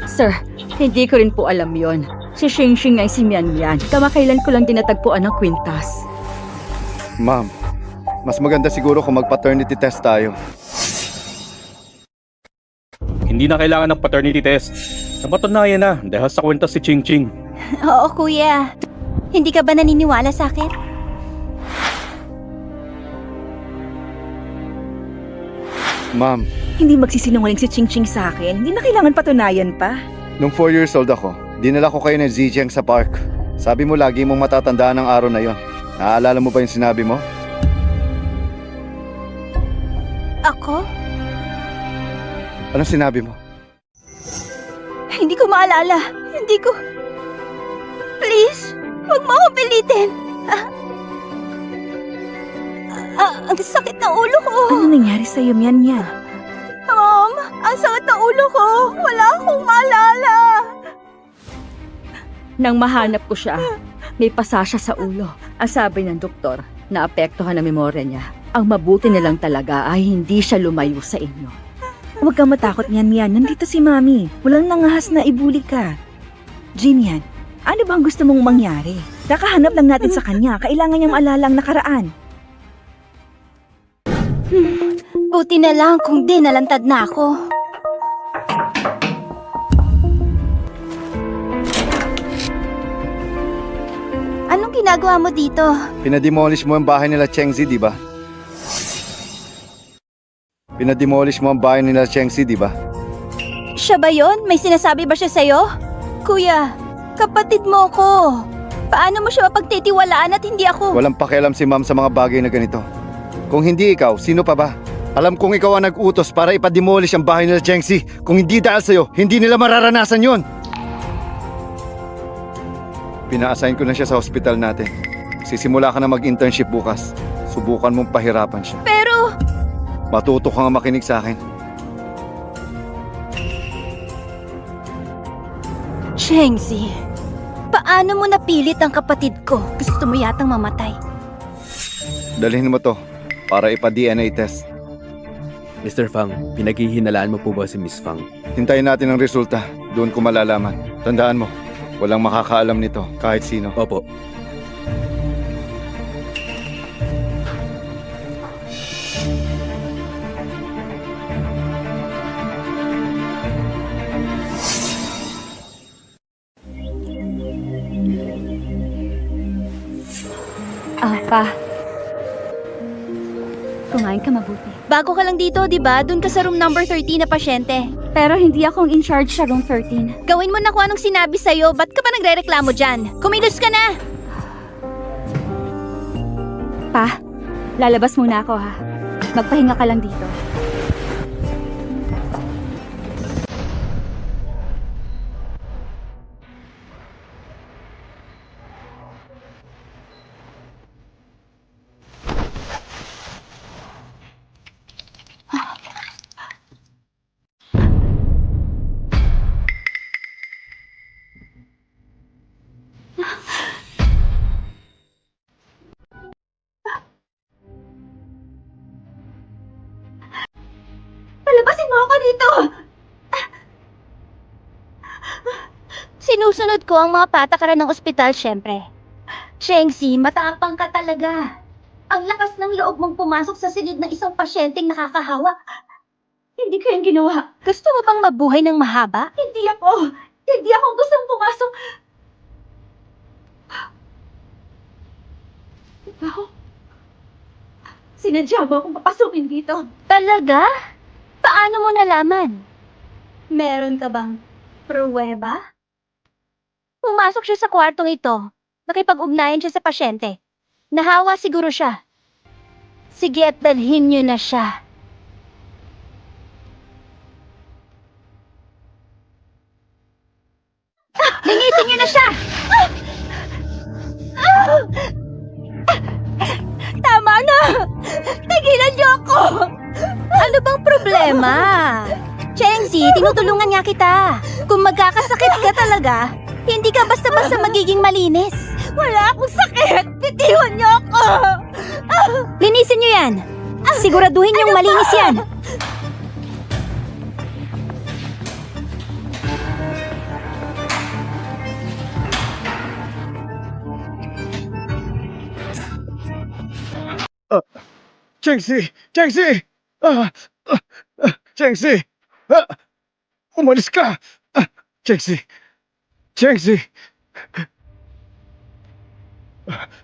Sir, hindi ko rin po alam yon. Si Xing Xing ay si Mian Mian. Kamakailan ko lang dinatagpuan ang kwintas. Ma'am, mas maganda siguro kung mag-paternity test tayo. Hindi na kailangan ng paternity test. Napatunayan na dahil sa kwenta si Ching Ching. Oo, kuya. Hindi ka ba naniniwala sa akin? Ma'am, Hindi magsisinungaling si Ching Ching sa akin. Hindi na kailangan patunayan pa. nung 4 years old ako, dinala ko kayo ng Zhejiang sa park. Sabi mo lagi mong matatandaan ang araw na yon. Naaalala mo ba yung sinabi mo? Ako? Anong sinabi mo? Hindi ko maalala. Hindi ko... Please, huwag mo akong pilitin. Ang sakit ng ulo ko. Ano nangyari sa'yo, Mian Mian? Mom, ang sakit ng ulo ko. Wala akong maalala. Nang mahanap ko siya, may pasa siya sa ulo. Ang sabi ng doktor, naapektuhan ang memorya niya. Ang mabuti na lang talaga ay hindi siya lumayo sa inyo. Huwag kang matakot, Mian Mian. Nandito si Mami. Walang nangahas na ibuli ka. Jin Yan, ano bang gusto mong mangyari? Kakahanap lang natin sa kanya. Kailangan niyang maalala ang nakaraan. Buti na lang kung di nalantad na ako. Anong ginagawa mo dito? Pinademolish mo ang bahay nila Chengzi, di ba? Pinademolish mo ang bahay nila Chengzi, di ba? Siya ba yon? May sinasabi ba siya sa'yo? Kuya, kapatid mo ko. Paano mo siya mapagtitiwalaan at hindi ako? Walang pakialam si ma'am sa mga bagay na ganito. Kung hindi ikaw, sino pa ba? Alam kong ikaw ang nag-utos para ipademolish ang bahay nila Chengzi. Kung hindi dahil sa'yo, hindi nila mararanasan yon. Pina-assign ko na siya sa hospital natin. Sisimula ka na mag-internship bukas. Subukan mong pahirapan siya. Pero, Matuto ka nga makinig sa akin. Chengzi, paano mo napilit ang kapatid ko? Gusto mo yatang mamatay. Dalhin mo to para ipa-DNA test. Mr. Fang, pinaghihinalaan mo po ba si Miss Fang? Hintayin natin ang resulta. Doon ko malalaman. Tandaan mo, walang makakaalam nito kahit sino. Opo. Pa. Kumain ka mabuti. Bago ka lang dito, di ba? Doon ka sa room number 13 na pasyente. Pero hindi akong in charge sa room 13. Gawin mo na kung anong sinabi sa'yo. Ba't ka pa nagre-reklamo dyan? Kumilos ka na! Pa, lalabas muna ako ha. Magpahinga ka lang dito. Palabasin mo ako dito! Sinusunod ko ang mga patakaran ng ospital, syempre. Chengzi, matapang ka talaga. Ang lakas ng loob mong pumasok sa silid ng isang pasyenteng nakakahawa. Hindi ko yung ginawa. Gusto mo bang mabuhay ng mahaba? Hindi ako gustong pumasok. Ako? Sinadya mo akong papasukin dito. Talaga? Paano mo nalaman? Meron ka bang pruweba? Pumasok siya sa kwartong ito. Nakipag-ugnayan siya sa pasyente. Nahawa siguro siya. Sige at dalhin niyo na siya. Lingitin niyo na siya! Tama na! Tigilan niyo ako! Ano bang problema? Chengzi, tinutulungan nga kita. Kung magkakasakit ka talaga, hindi ka basta-basta magiging malinis. Wala akong sakit! Bitiwan niyo ako! Linisin niyo yan! Siguraduhin niyong malinis yan! Chengzi! Chengzi! Chengzi! Umalis ka! Chengzi! Chengzi!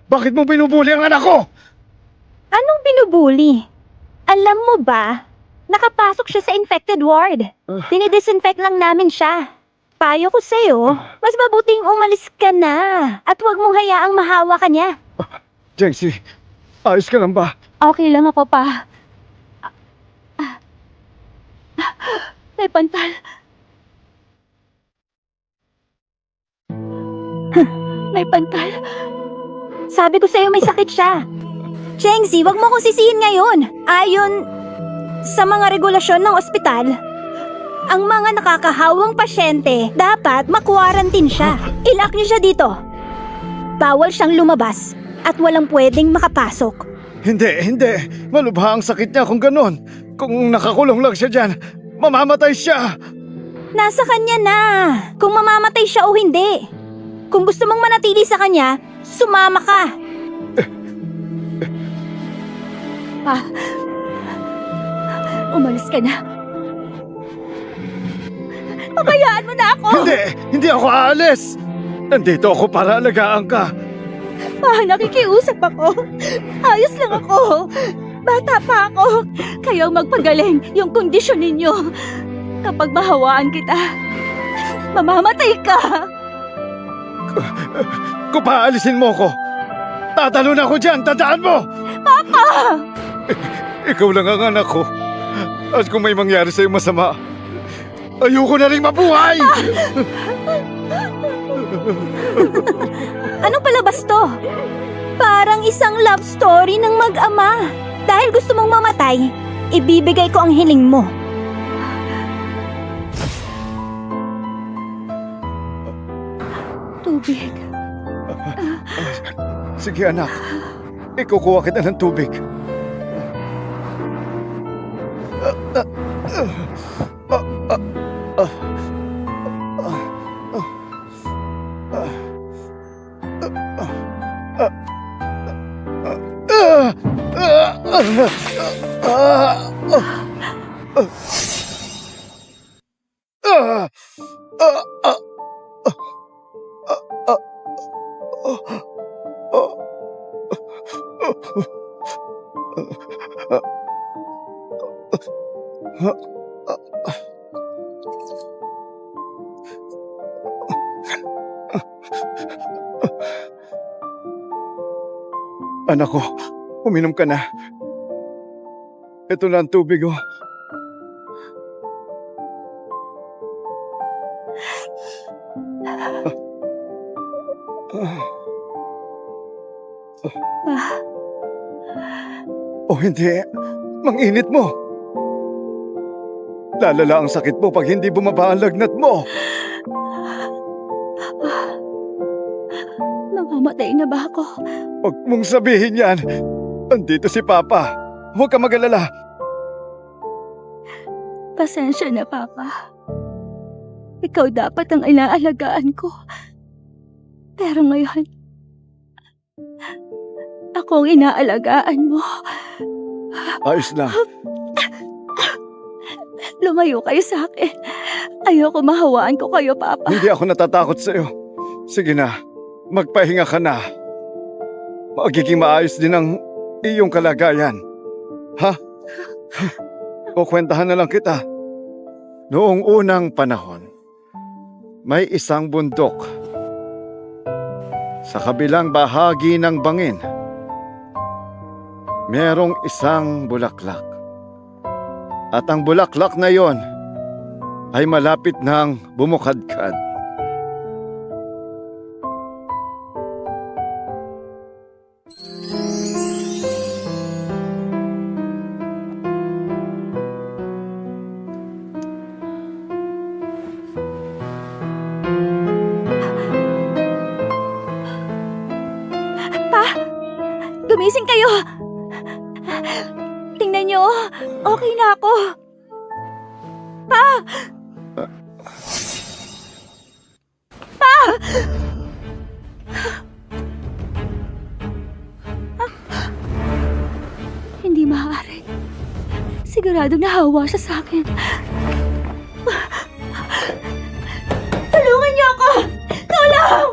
Bakit mo binubuli ang anak ko? Anong binubuli? Alam mo ba, Nakapasok siya sa infected ward. Dinidisinfect lang namin siya. Payo ko sa'yo, mas mabuting umalis ka na at huwag mong hayaang mahawa ka niya. Jency, ayos ka lang ba? Okay lang ako pa. May pantal. May pantal. Sabi ko sa'yo may sakit siya. Chengzi, wag mo kong sisihin ngayon. Ayon sa mga regulasyon ng ospital, ang mga nakakahawang pasyente dapat makwarantin siya. Ilak niyo siya dito. Bawal siyang lumabas at walang pwedeng makapasok. Hindi. Malubha ang sakit niya kung ganon. Kung nakakulong lang siya dyan, mamamatay siya. Nasa kanya na kung mamamatay siya o hindi. Kung gusto mong manatili sa kanya, sumama ka. Pa, umalis ka na. Pabayaan mo na ako! Hindi ako aalis. Nandito ako para alagaan ka. Pa, nakikiusap ako. Ayos lang ako. Bata pa ako. Kayo magpagaling yung kondisyon ninyo. Kapag mahawaan kita, mamamatay ka. Kung paalisin mo ko, tatalon ako dyan, tandaan mo! Papa! Ikaw lang ang anak ko. At kung may mangyari sa'yo masama, ayoko na rin mabuhay! Anong palabas to? Parang isang love story ng mag-ama. Dahil gusto mong mamatay, ibibigay ko ang hiling mo. Tubig. Sige anak, ikukuha kita ng tubig. Anak ko, uminom ka na. Ito na ang tubig, oh. Oh, hindi. Manginit mo. Lalala ang sakit mo pag hindi bumaba ang lagnat mo. Mamamatay na ba ako? Huwag mong sabihin yan. Andito si Papa. Huwag ka mag-alala. Pasensya na, Papa. Ikaw dapat ang inaalagaan ko. Pero ngayon, ako ang inaalagaan mo. Ayos lang. Lumayo kayo sa akin. Ayoko mahawaan ko kayo, Papa. Hindi ako natatakot sa'yo. Sige na, magpahinga ka na. Magiging maayos din ang iyong kalagayan. Ha? Kukwentahan na lang kita. Noong unang panahon, may isang bundok. Sa kabilang bahagi ng bangin, merong isang bulaklak. At ang bulaklak na yon ay malapit nang bumukadkad. Gumising kayo! Tingnan nyo, okay na ako. Pa! Pa! Hindi maaari. Siguradong nahawa siya sa akin. Tulungan niyo ako! Tulong!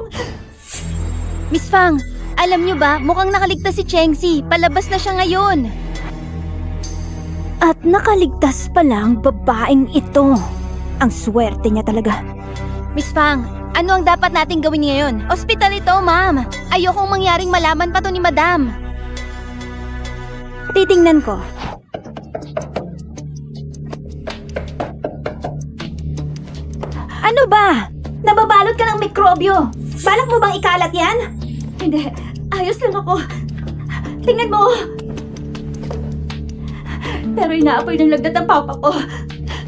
Miss Fang, alam niyo ba, mukhang nakaligtas si Chengxi. Palabas na siya ngayon. At nakaligtas pala ang babaeng ito. Ang swerte niya talaga. Miss Fang, ano ang dapat nating gawin ngayon? Ospital ito, ma'am. Ayokong mangyaring malaman pa to ni madam. Titingnan ko. Ano ba? Nababalot ka ng mikrobyo. Balak mo bang ikalat yan? Hindi, ayos lang ako. Tingnan mo. Pero inaapoy ng lagnat ang papa ko.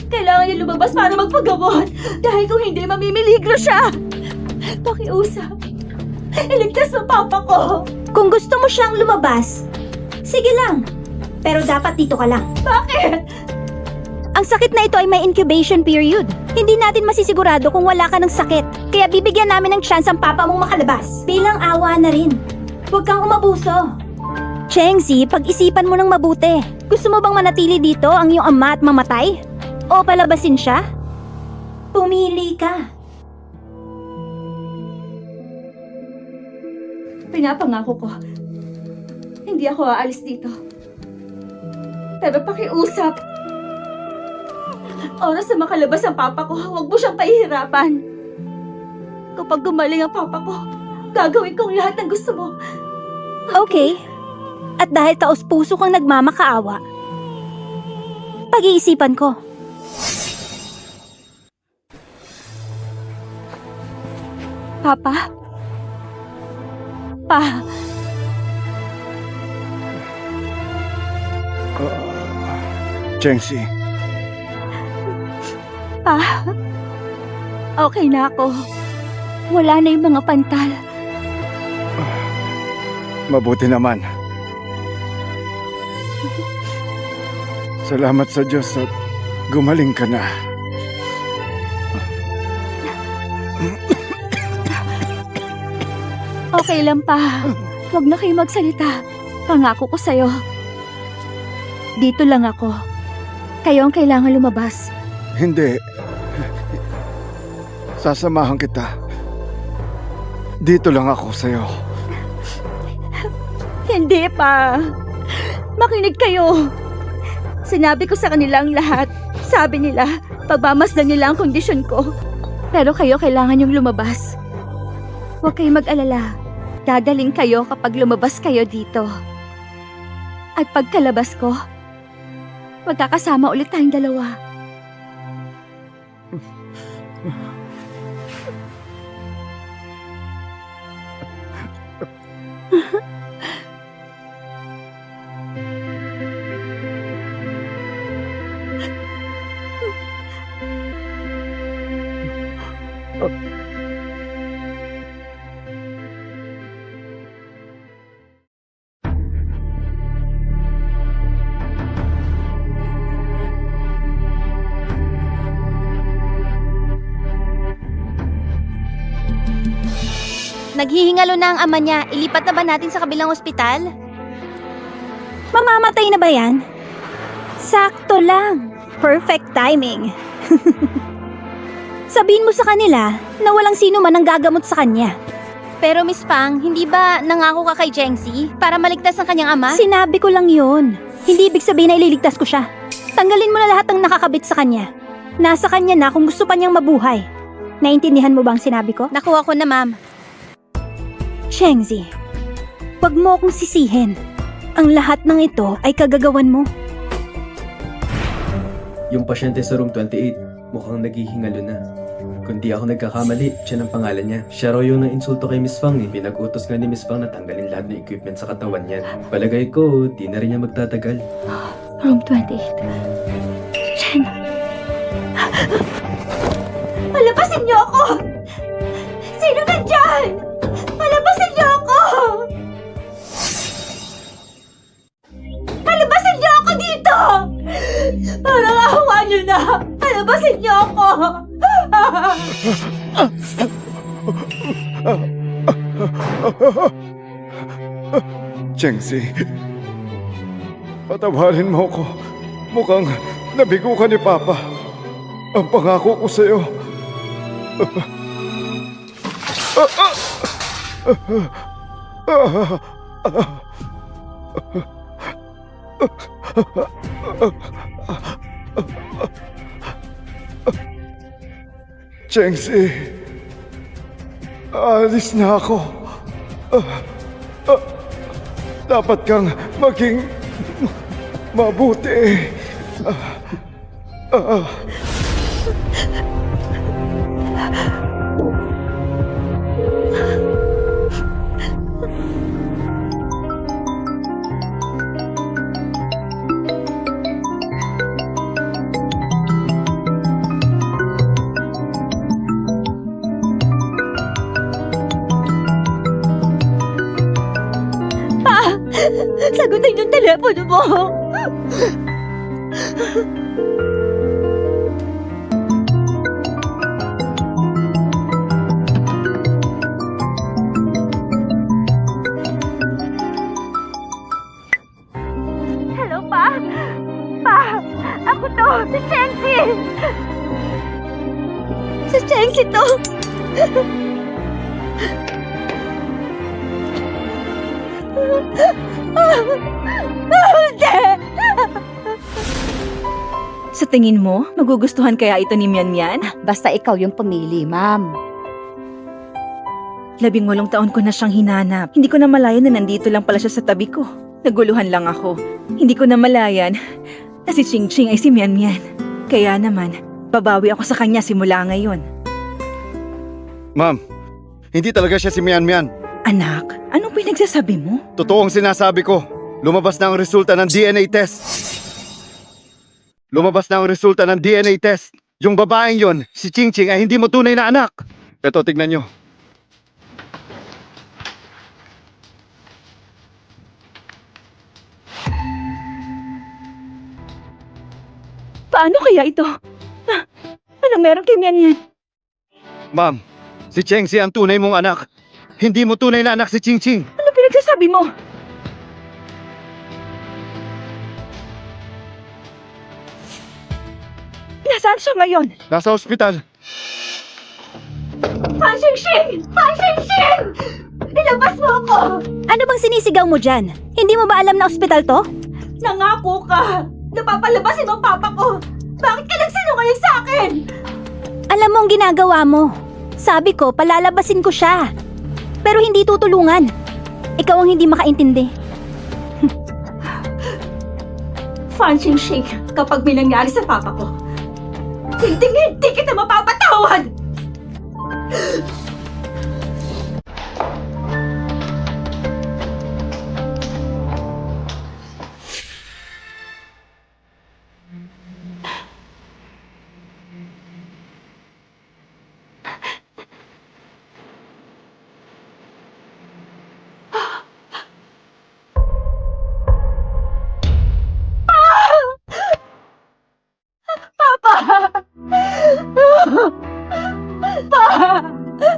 Kailangan niya lumabas para magpagamot. Dahil kung hindi, mamimiligro siya. Pakiusap. Iligtas mo papa ko. Kung gusto mo siyang lumabas, sige lang. Pero dapat dito ka lang. Bakit? Ang sakit na ito ay may incubation period. Hindi natin masisigurado kung wala ka ng sakit. Kaya bibigyan namin ng chance ang papa mong makalabas. Bilang awa na rin. Huwag kang umabuso. Chengzi, pag-isipan mo ng mabuti. Gusto mo bang manatili dito ang iyong ama at mamatay? O palabasin siya? Pumili ka. Pinapangako ko. Hindi ako aalis dito. Pero pakiusap. Oras na makalabas ang papa ko, huwag mo siyang pahihirapan. Kapag gumaling ang papa ko, gagawin kong lahat ng gusto mo. Okay. At dahil taos-puso kang nagmamakaawa, pag-iisipan ko. Papa? Pa? Chengsi, Pa? Okay na ako. Wala na yung mga pantal. mabuti naman. Salamat sa Diyos at gumaling ka na. Okay lang pa. Huwag na kayo magsalita. Pangako ko sa'yo. Dito lang ako. Kayo ang kailangan lumabas. Hindi. Sasamahan kita. Dito lang ako sa'yo. Hindi pa. Makinig kayo. Sinabi ko sa kanilang lahat. Sabi nila, pagmamasdan nila ang kondisyon ko. Pero kayo kailangan yung lumabas. Huwag kayong mag-alala. Dadaling kayo kapag lumabas kayo dito. At pagkalabas ko, magkakasama ulit tayong dalawa. Naghihingalo na ang ama niya. Ilipat na ba natin sa kabilang ospital? Mamamatay na ba yan? Sakto lang. Perfect timing. Sabihin mo sa kanila na walang sino man ang gagamot sa kanya. Pero Miss Fang, hindi ba nangako ka kay Jengzi para maligtas ang kanyang ama? Sinabi ko lang yun. Hindi ibig sabihin na ililigtas ko siya. Tanggalin mo na lahat ng nakakabit sa kanya. Nasa kanya na kung gusto pa niyang mabuhay. Naintindihan mo ba ang sinabi ko? Nakuha ko na, ma'am. Chengzi, wag mo akong sisihin. Ang lahat ng ito ay kagagawan mo. Yung pasyente sa room 28, mukhang naghihingalo na. Kung di ako nagkakamali, siya ang pangalan niya. Siya raw yung nang-insulto kay Miss Fang eh. Pinag-utos nga ni Miss Fang na tanggalin lahat ng equipment sa katawan niyan. Palagay ko, di na rin niya magtatagal. Room 28. Chen! Palabasin niyo ako! Sino nandyan? Palabasin niyo ako! Palabasin niyo ako dito! Parang awa niyo na! Palabasin niyo ako! Chengsi, patawarin mo ko. Mukhang nabigo ka ni Papa. Ang pangako ko sa'yo. Chengsi, alis na ako. Dapat kang maging mabuti. Sagutin yung telepono mo! Hello, Pa? Pa! Ako to! Si Chengsi! Si Chengsi to! Hindi! Sa tingin mo, magugustuhan kaya ito ni Mian Mian? Basta ikaw yung pumili, ma'am. 18 taon ko na siyang hinanap. Hindi ko na malayan na nandito lang pala siya sa tabi ko. Naguluhan lang ako. Hindi ko na malayan na si Ching Ching ay si Mian Mian. Kaya naman, babawi ako sa kanya simula ngayon. Ma'am, hindi talaga siya si Mian Mian. Anak, anong pinagsasabi mo? Totoong sinasabi ko. Lumabas na ang resulta ng DNA test. Lumabas na ang resulta ng DNA test. Yung babaeng yon, si Ching Ching, ay hindi mo tunay na anak. Ito, tignan nyo. Paano kaya ito? Anong meron kay Mian Mian? Ma'am, si Cheng Si ang tunay mong anak. Hindi mo tunay na anak si Ching Ching. Ano pinagsasabi mo? Nasaan siya ngayon? Nasa ospital. Panshing-shing! Panshing-shing! Ilabas mo ako! Ano bang sinisigaw mo dyan? Hindi mo ba alam na ospital to? Nangako ka! Napapalabasin mo papa ko! Bakit ka nagsinungaling sa akin? Alam mo ang ginagawa mo. Sabi ko, palalabasin ko siya. Pero hindi tutulungan. Ikaw ang hindi makaintindi. Fanshing-shing, kapag may nangyari sa papa ko, hindi kita mapapatawad!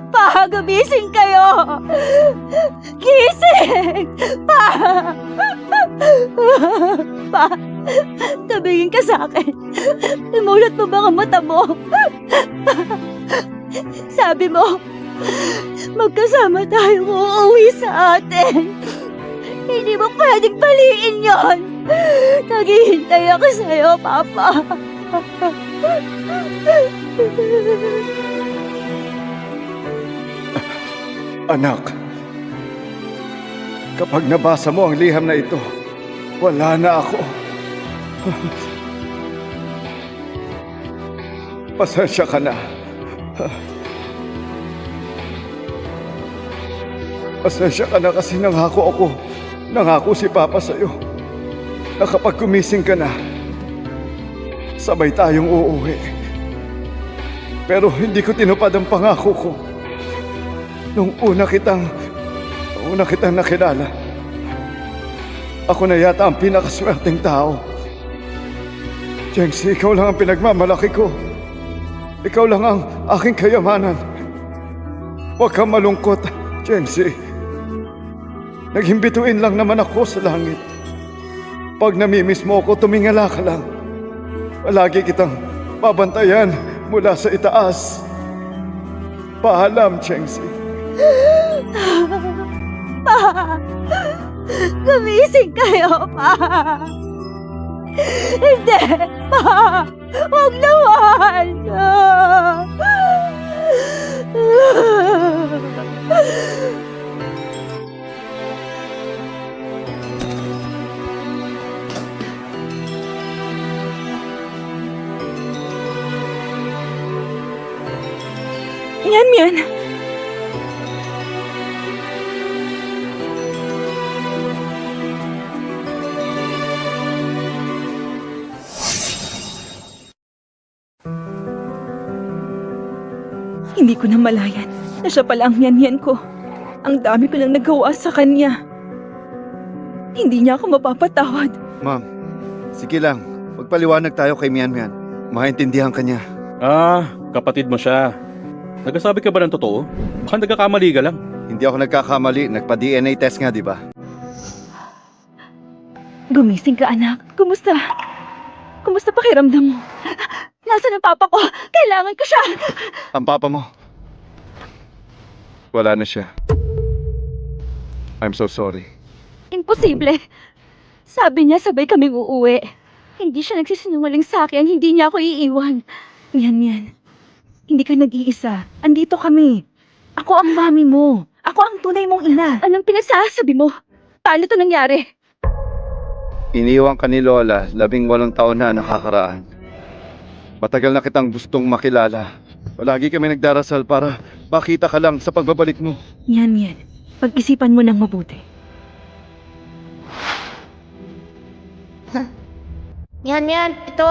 Pa, gumising kayo! Gising! Pa! Pa, tabingin ka sa akin. Imulat mo ba ang mata mo? Sabi mo, magkasama tayong uuwi sa atin. Hindi mo pwedeng baliin yon. Naghihintay ako sa'yo, Papa. Anak, kapag nabasa mo ang liham na ito, wala na ako. Pasensya ka na. Pasensya ka na kasi nangako si Papa sa'yo na kapag gumising ka na, sabay tayong uuwi. Pero hindi ko tinupad ang pangako ko. Nung una kitang nakilala, ako na yata ang pinakaswerteng tao. Chengsi, ikaw lang ang pinagmamalaki ko. Ikaw lang ang aking kayamanan. Huwag kang malungkot, Chengsi. Naging bituin lang naman ako sa langit. Pag namimiss mo ako, tumingala ka lang. Palagi kitang babantayan mula sa itaas. Paalam, Chengsi. Pa! Gumising kayo, Pa! Hindi! Ma! Huwag naman! Mian! Hindi ko na malayan na siya pala ang Mian ko. Ang dami ko nang nagawa sa kanya. Hindi niya ako mapapatawad. Ma'am, sige lang. Magpaliwanag tayo kay Mian Mian. Maintindihan ka niya. Kapatid mo siya. Nagsasabi ka ba ng totoo? Baka nagkakamali ka lang. Hindi ako nagkakamali. Nagpa-DNA test nga, di ba? Gumising ka, anak. Kumusta? Kumusta pakiramdam mo? Nasaan ang papa ko? Kailangan ko siya! Ang papa mo. Wala na siya. I'm so sorry. Imposible. Sabi niya sabay kaming uuwi. Hindi siya nagsisinungaling sa akin. Hindi niya ako iiwan. Mian. Hindi ka nag-iisa. Andito kami. Ako ang mami mo. Ako ang tunay mong ina. Anong pinagsasabi mo? Paano to nangyari? Iniwan ka ni Lola, 18 taon na nakakaraan. Matagal na kitang gustong makilala. Palagi kami nagdarasal para makita ka lang sa pagbabalik mo. Mian. Pag-isipan mo ng mabuti. Mian, ito.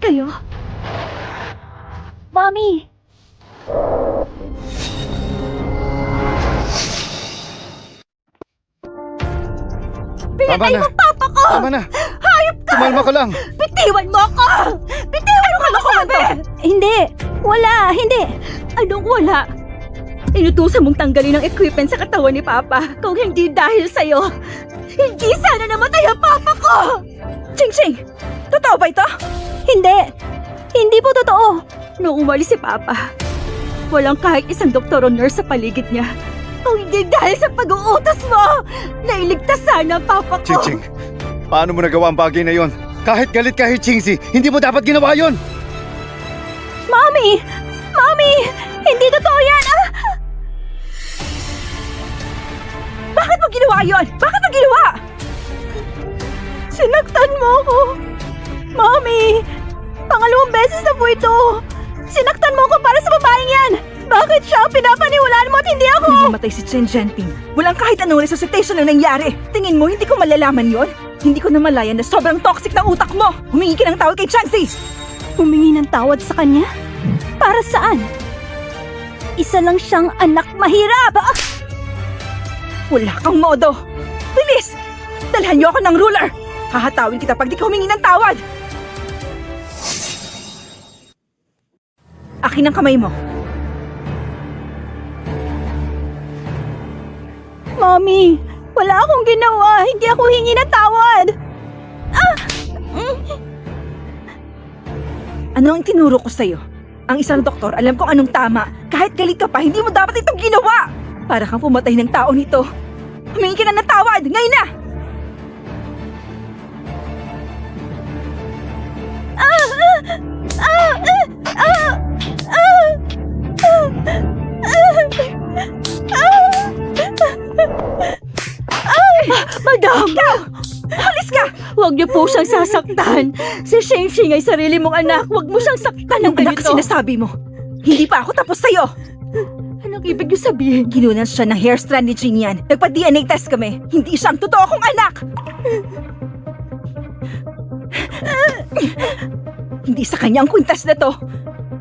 Kayo? Mommy! Tama na! Papa ko! Tama na! Hayop ka! Tumalma ka lang! Bitiwan mo ako! Bitiwan mo ako! Hindi! Wala! Hindi! Anong wala? Inutusan mong tanggalin ang equipment sa katawan ni Papa. Kung hindi dahil sa'yo, hindi sana namatay ang Papa ko! Ching! Totoo ba ito? Hindi! Hindi po totoo! Noong umalis si Papa, walang kahit isang doktor o nurse sa paligid niya. Kung hindi dahil sa pag-uutos mo, nailigtas sana ang Papa ko! Ching, paano mo nagawa ang bagay na yon? Kahit galit ka kay Chingsi, hindi mo dapat ginawa yon! Mommy! Mommy! Hindi totoo yan! Bakit mo ginawa yon? Bakit mo ginawa? Sinaktan mo ako! Mommy! Pangalawang beses na po ito! Sinaktan mo ako para sa babaeng yan! Bakit siya ang pinapaniwalaan mo at hindi ako? Nung mamatay si Chen Jianping, walang kahit anong resuscitation ang nangyari. Tingin mo, hindi ko malalaman yon? Hindi ko na malayan na sobrang toxic na utak mo. Humingi ka ng tawad kay Changxi. Humingi ng tawad sa kanya? Para saan? Isa lang siyang anak mahirap! Wala kang modo. Bilis! Dalhan niyo ako ng ruler. Hahatawin kita pag di ka humingi ng tawad. Akin ang kamay mo. Mommy! Wala akong ginawa! Hindi ako hingi ng tawad! Ano ang tinuro ko sa'yo? Ang isang doktor, alam kong anong tama. Kahit galit ka pa, hindi mo dapat itong ginawa! Para kang pumatay ng tao nito. Humingi ka na ng tawad! Ngayon na! Madam! Alis ka! Huwag niyo po siyang sasaktan. Si Shing ay sarili mong anak. Huwag mo siyang saktan ng Anong anak ganito. sinasabi mo? Hindi pa ako tapos sa'yo! Anong ibig niyo sabihin? Ginunan siya ng hair strand ni Jin. Nagpa-DNA test kami. Hindi siya ang totoo kong anak! Hindi sa kanya ang kwintas na to.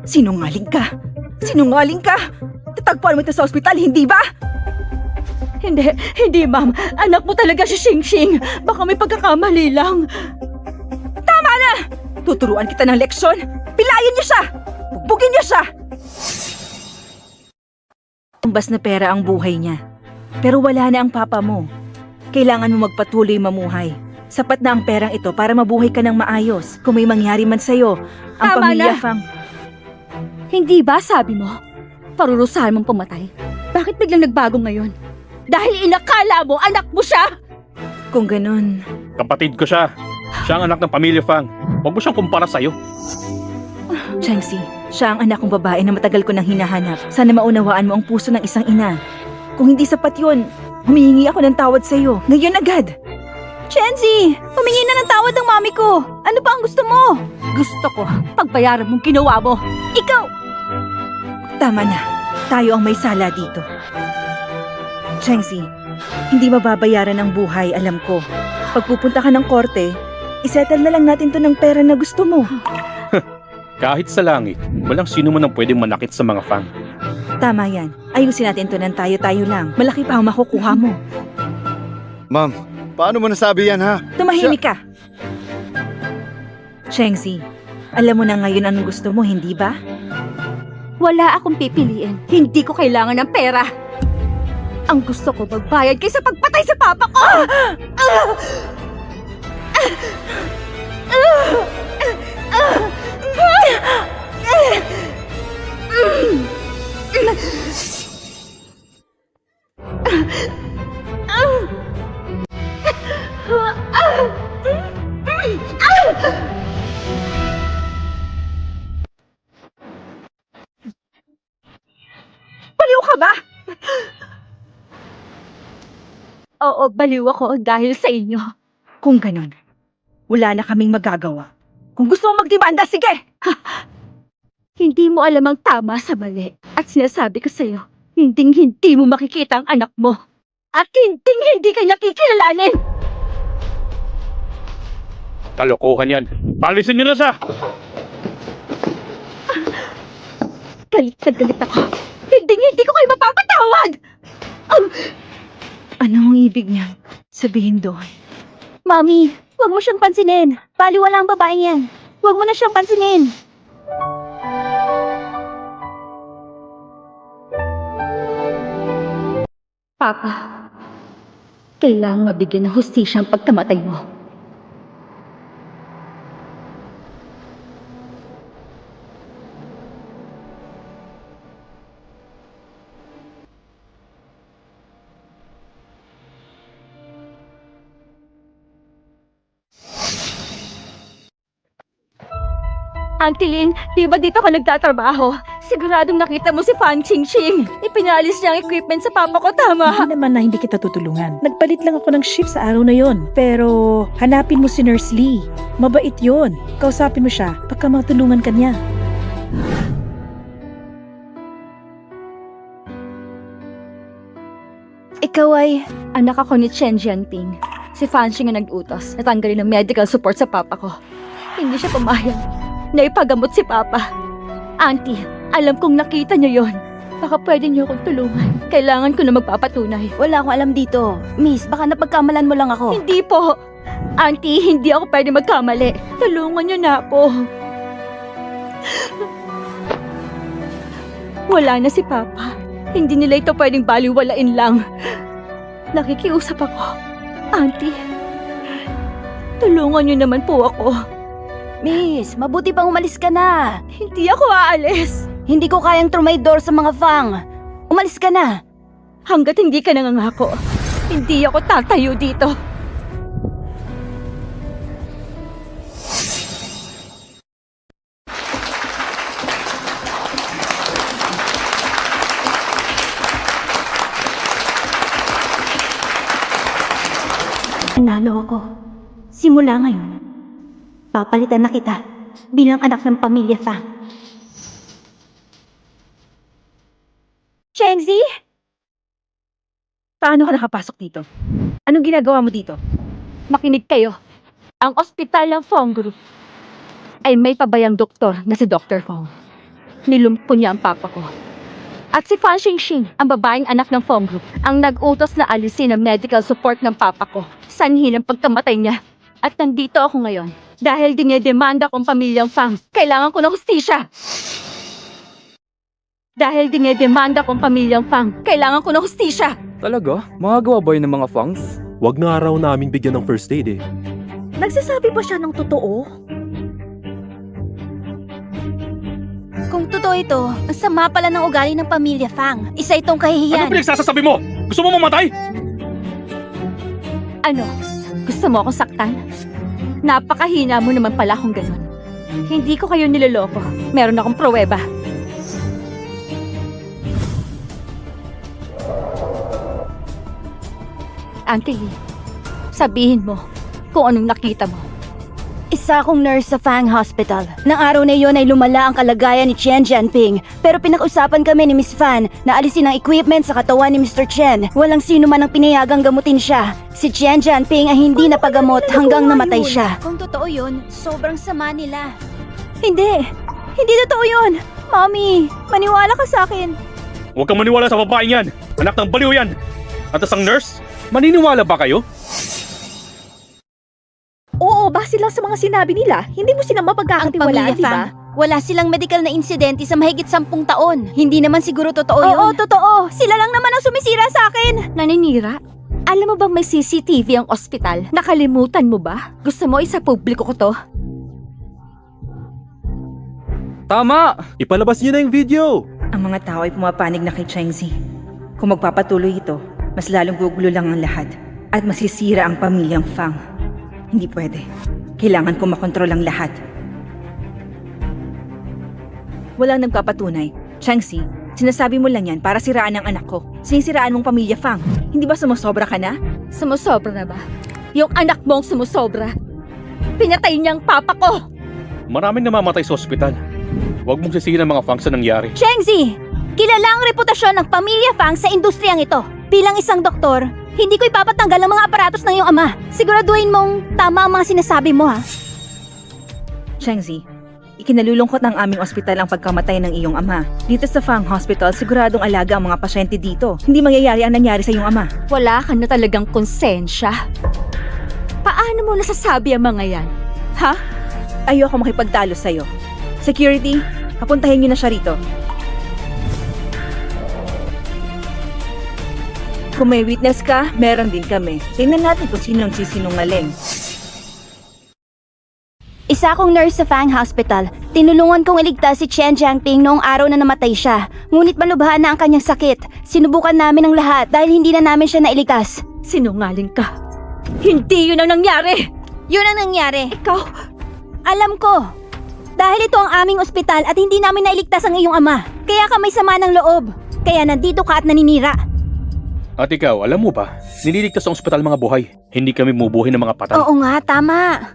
Sinungaling ka. Sinungaling ka. Tatagpuan mo ito sa ospital, hindi ba? Hindi ma'am. Anak mo talaga si Shing. Baka may pagkakamali lang. Tama na! Tuturuan kita ng leksyon. Pilayan niyo siya! Bugbugin niyo siya! Tumbas na pera ang buhay niya. Pero wala na ang papa mo. Kailangan mo magpatuloy mamuhay. Sapat na ang perang ito para mabuhay ka ng maayos. Kung may mangyari man sa'yo, ang Tama pamilya na. Fang... Hindi ba sabi mo, parurusahan mong pumatay? Bakit biglang nagbago ngayon? Dahil inakala mo anak mo siya! Kung ganun, Kapatid ko siya. Siya ang anak ng pamilya Fang. Huwag mo siyang kumpara sa'yo. Changxi, siya ang anak kong babae na matagal ko nang hinahanap. Sana maunawaan mo ang puso ng isang ina. Kung hindi sapat yun, humihingi ako ng tawad sa'yo. Ngayon agad! Chenzi, humingi na ng tawad ng mami ko. Ano ba ang gusto mo? Gusto ko, pagbayaran mong ginawa mo. Ikaw! Tama na. Tayo ang may sala dito. Changxi, hindi mababayaran ang buhay, alam ko. Pag pupunta ka ng korte, isettle na lang natin to ng pera na gusto mo. Kahit sa langit, walang sino man ang pwedeng manakit sa mga Fang. Tama yan. Ayusin natin to ng tayo-tayo lang. Malaki pa ang makukuha mo. Ma'am, paano mo nasabi yan ha? Tumahimik ka! Changxi, alam mo na ngayon anong gusto mo, hindi ba? Wala akong pipiliin. Hindi ko kailangan ng pera. Ang gusto ko magbayad kaysa pagpatay sa papa ko! Baliw ka ba? Oo, baliw ako dahil sa inyo. Kung ganun, wala na kaming magagawa. Kung gusto mo magdemanda, sige! Hindi mo alam ang tama sa mali. At sinasabi ko sa'yo, hindi mo makikita ang anak mo. At hindi ka nakikilalanin. Kalokohan yan. Palisin niyo na siya! Galit na galit ako. Hindi ko kayo mapapatawad! Anong ibig niya sabihin doon? Mami, huwag mo siyang pansinin. Baliwala ang babaeng yan. Huwag mo na siyang pansinin. Papa, kailangang mabigyan ng hustisya ang pagkamatay mo. Auntie Lin, di ba dito ka nagtatrabaho? Siguradong nakita mo si Fan Qingqing. Ipinalis niya ang equipment sa papa ko, tama? Hindi naman na hindi kita tutulungan. Nagpalit lang ako ng shift sa araw na yon. Pero hanapin mo si Nurse Lee. Mabait yon. Kausapin mo siya pagka matulungan ka niya. Ikaw ay... Anak ako ni Chen Jianping. Si Fan Xing ang nag-utos. Natanggalin ng medical support sa papa ko. Hindi siya pumayag. Naipagamot si papa. Auntie, alam kong nakita niyo yon. Baka pwede niyo akong tulungan. Kailangan ko na magpapatunay. Wala akong alam dito. Miss, baka napagkamalan mo lang ako. Hindi po. Auntie, hindi ako pwede magkamali. Tulungan niyo na po. Wala na si Papa. Hindi nila ito pwedeng baliwalain lang. Nakikiusap ako. Auntie, tulungan niyo naman po ako. Miss, mabuti pang umalis ka na. Hindi ako aalis. Hindi ko kayang trumaydor sa mga Fang. Umalis ka na. Hanggat hindi ka nangangako, hindi ako tatayo dito. Nanalo ako. Simula ngayon, papalitan na kita bilang anak ng pamilya Fang. Chengzi? Paano ka nakapasok dito? Anong ginagawa mo dito? Makinig kayo. Ang ospital ng Fong Group ay may pabayang doktor na si Dr. Fong. Nilumpo niya ang papa ko. At si Fan Xingxing, ang babaeng anak ng Fong Group, ang nag-utos na alisin ang medical support ng papa ko. Sanhi ng pagkamatay niya. At nandito ako ngayon dahil dinedemanda kong pamilyang Fang. Kailangan ko ng hustisya. Dahil dinedemanda kong pamilyang Fang. Kailangan ko ng hustisya. Talaga? Magagawa ba yun ng mga Fangs? Wag na araw namin bigyan ng first aid eh. Nagsasabi ba siya ng totoo? Kung totoo ito, ang sama pala ng ugali ng pamilya Fang. Isa itong kahihiyan. Ano pinagsasasabi mo? Gusto mo mamatay? Ano? Gusto mo akong saktan? Napakahina mo naman pala kung ganun. Hindi ko kayo niloloko. Meron akong pruweba. Auntie Lee, sabihin mo kung anong nakita mo. Isa akong nurse sa Fang Hospital. Nang araw na iyon ay lumala ang kalagayan ni Chen Jianping. Pero pinag-usapan kami ni Miss Fan na alisin ang equipment sa katawan ni Mr. Chen. Walang sino man ang pinayagang gamutin siya. Si Chen Jianping ay hindi napagamot hanggang namatay siya. Kung totoo yun, sobrang sama nila. Hindi! Hindi totoo yun! Mommy, maniwala ka sa akin. Huwag kang maniwala sa babaeng yan. Anak ng baliw yan. At isang nurse? Maniniwala ba kayo? Oo, base lang sa mga sinabi nila, hindi mo sila Ang mapagkakatiwalaan, pamilya di ba? Fang, wala silang medical na insidente sa mahigit 10 taon. Hindi naman siguro totoo yun. Oo, totoo. Sila lang naman ang sumisira sa akin. Naninira? Alam mo bang may CCTV ang ospital? Nakalimutan mo ba? Gusto mo isa publiko ko to? Tama! Ipalabas niyo na yung video! Ang mga tao ay pumapanig na kay Chengzi. Kung magpapatuloy ito, mas lalong gugulo lang ang lahat at masisira ang pamilyang Fang. Hindi pwede. Kailangan ko makontrol ang lahat. Walang nagpapatunay. Chengzi, sinasabi mo lang yan para siraan ang anak ko. Sinisiraan mong pamilya Fang. Hindi ba sumusobra ka na? Sumusobra na ba? Yung anak mong sumusobra. Pinatay niya ang papa ko. Maraming namamatay sa ospital. Huwag mong sisihin ang mga Fang sa nangyari. Chengzi, kilala ang reputasyon ng pamilya Fang sa industriyang ito. Bilang isang doktor, hindi ko ipapatanggal ang mga aparatos ng iyong ama. Siguraduhin mong tama ang mga sinasabi mo, ha? Chengzi, ikinalulungkot ng aming ospital ang pagkamatay ng iyong ama. Dito sa Fang Hospital, siguradong alaga ang mga pasyente dito. Hindi mangyayari ang nangyari sa iyong ama. Wala ka na talagang konsensya. Paano mo nasasabi ang mga yan? Ha? Ayoko makipagtalo sa'yo. Security, papuntahin niyo na siya rito. Kung may witness ka, meron din kami. Tingnan natin kung sino ang sisinungaling. Isa akong nurse sa Fang Hospital. Tinulungan kong iligtas si Chen Jianping noong araw na namatay siya. Ngunit malubhaan na ang kanyang sakit. Sinubukan namin ang lahat dahil hindi na namin siya nailigtas. Sinungaling ka. Hindi yun ang nangyari! Yun ang nangyari. Ikaw, Alam ko. Dahil ito ang aming ospital at hindi namin nailigtas ang iyong ama. Kaya ka may sama ng loob. Kaya nandito ka at naninira. At ikaw, alam mo ba, nililigtas sa ospital mga buhay. Hindi kami mubuhay ng mga patay. Oo nga, tama.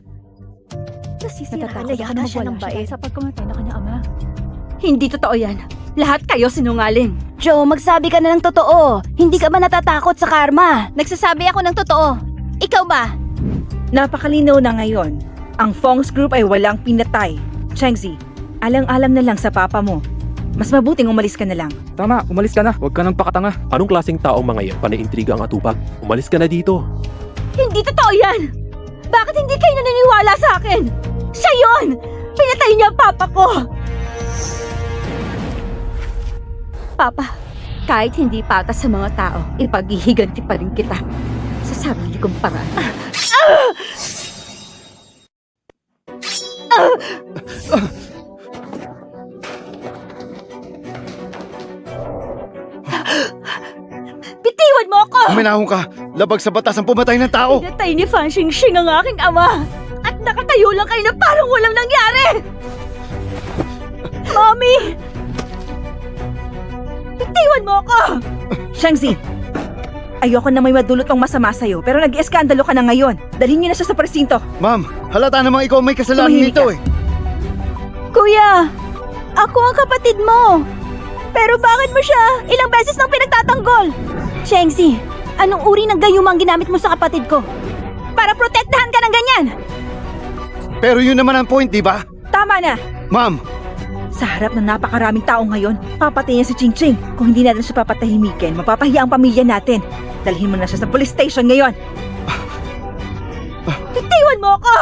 natatakot ako na magwala siya sa pagkamatay na kanyang ama. Hindi totoo yan. Lahat kayo sinungaling. Joe, magsabi ka na ng totoo. Hindi ka ba natatakot sa karma? Nagsasabi ako ng totoo. Ikaw ba? Napakalinaw na ngayon. Ang Fong's Group ay walang pinatay. Chengzi, alang-alam na lang sa papa mo. Mas mabuting umalis ka na lang. Tama, umalis ka na. Huwag ka nang pakatanga. Anong klaseng taong mga yan? Panaintriga ang atupag. Umalis ka na dito. Hindi totoo yan! Bakit hindi kayo naniniwala sa akin? Siya yun! Pinatay niya ang papa ko! Papa, kahit hindi patas sa mga tao, ipaghihiganti pa rin kita sa sarili kong paraan. Bitiwan mo ako! Uminahon ka! Labag sa batas ang pumatay ng tao! Pinatay ni Fan Xingxing ang aking ama! At nakatayo lang kayo na parang walang nangyari! Mommy! Bitiwan mo ako! Shangzi, ayoko na may madulot pang masama sa'yo, pero nag-eskandalo ka na ngayon. Dalhin niyo na siya sa presinto. Ma'am, halata namang ikaw may kasalanan Tumahimik nito ka. eh. Kuya, ako ang kapatid mo. Pero bakit mo siya ilang beses nang pinagtatanggol? Shengzi, anong uri ng gayumang ginamit mo sa kapatid ko? Para protektahan ka ng ganyan! Pero yun naman ang point, di ba? Tama na! Ma'am, Sa harap ng napakaraming tao ngayon, papatayin niya si Ching Ching. Kung hindi natin siya papatahimikin, mapapahiya ang pamilya natin. Dalhin mo na siya sa police station ngayon. Bitiwan mo ako!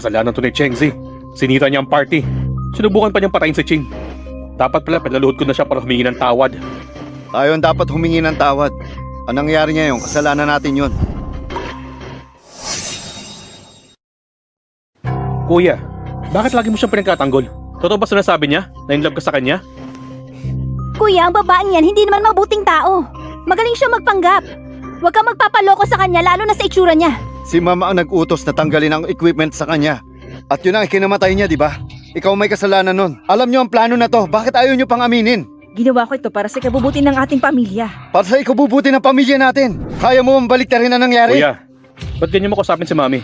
Kasalanan to ni Chengzi. Sinira niya ang party. Sinubukan pa niyang patayin si Ching. Dapat pala pinaluhod ko na siya para humingi ng tawad. Tayo ang dapat humingi ng tawad. Anong nangyari niya yung kasalanan natin yun. Kuya, bakit lagi mo siyang pinagkatanggol? Totoo ba sinasabi niya na in love ka sa kanya? Kuya, ang babaeng yan hindi naman mabuting tao. Magaling siya magpanggap. Huwag kang magpapaloko sa kanya lalo na sa itsura niya. Si Mama ang nag-utos na tanggalin ang equipment sa kanya. At yun ang ikinamatay niya, di ba? Ikaw may kasalanan nun. Alam niyo ang plano na to. Bakit ayaw niyo pang aminin? Ginawa ko ito para sa ikabubuti ng ating pamilya. Para sa ikabubuti ng pamilya natin. Kaya mo mambalik na rin ang nangyari? Kuya, ba't ganyan mo kausapin si Mami?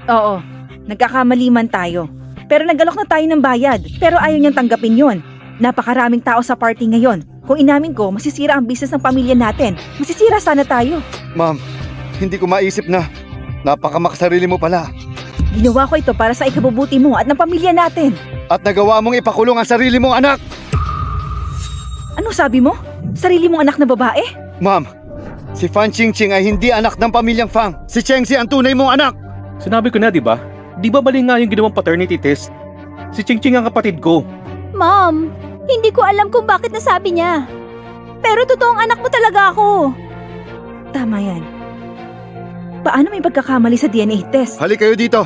Oo, nagkakamali man tayo. Pero nag-alok na tayo ng bayad. Pero ayaw niyang tanggapin yon. Napakaraming tao sa party ngayon. Kung inamin ko, masisira ang business ng pamilya natin. Masisira sana tayo. Ma'am, hindi ko maisip na napakamakasarili mo pala. Ginawa ko ito para sa ikabubuti mo at ng pamilya natin. At nagawa mong ipakulong ang sarili mong anak. Ano sabi mo? Sarili mong anak na babae? Ma'am, si Fan Qingqing ay hindi anak ng pamilyang Fang. Si Chengxi ang tunay mong anak. Sinabi ko na, di ba? Di ba mali nga yung ginawang paternity test? Si Ching Ching ang kapatid ko. Mom, hindi ko alam kung bakit nasabi niya. Pero totoong anak mo talaga ako. Tama yan. Paano may pagkakamali sa DNA test? Halik kayo dito.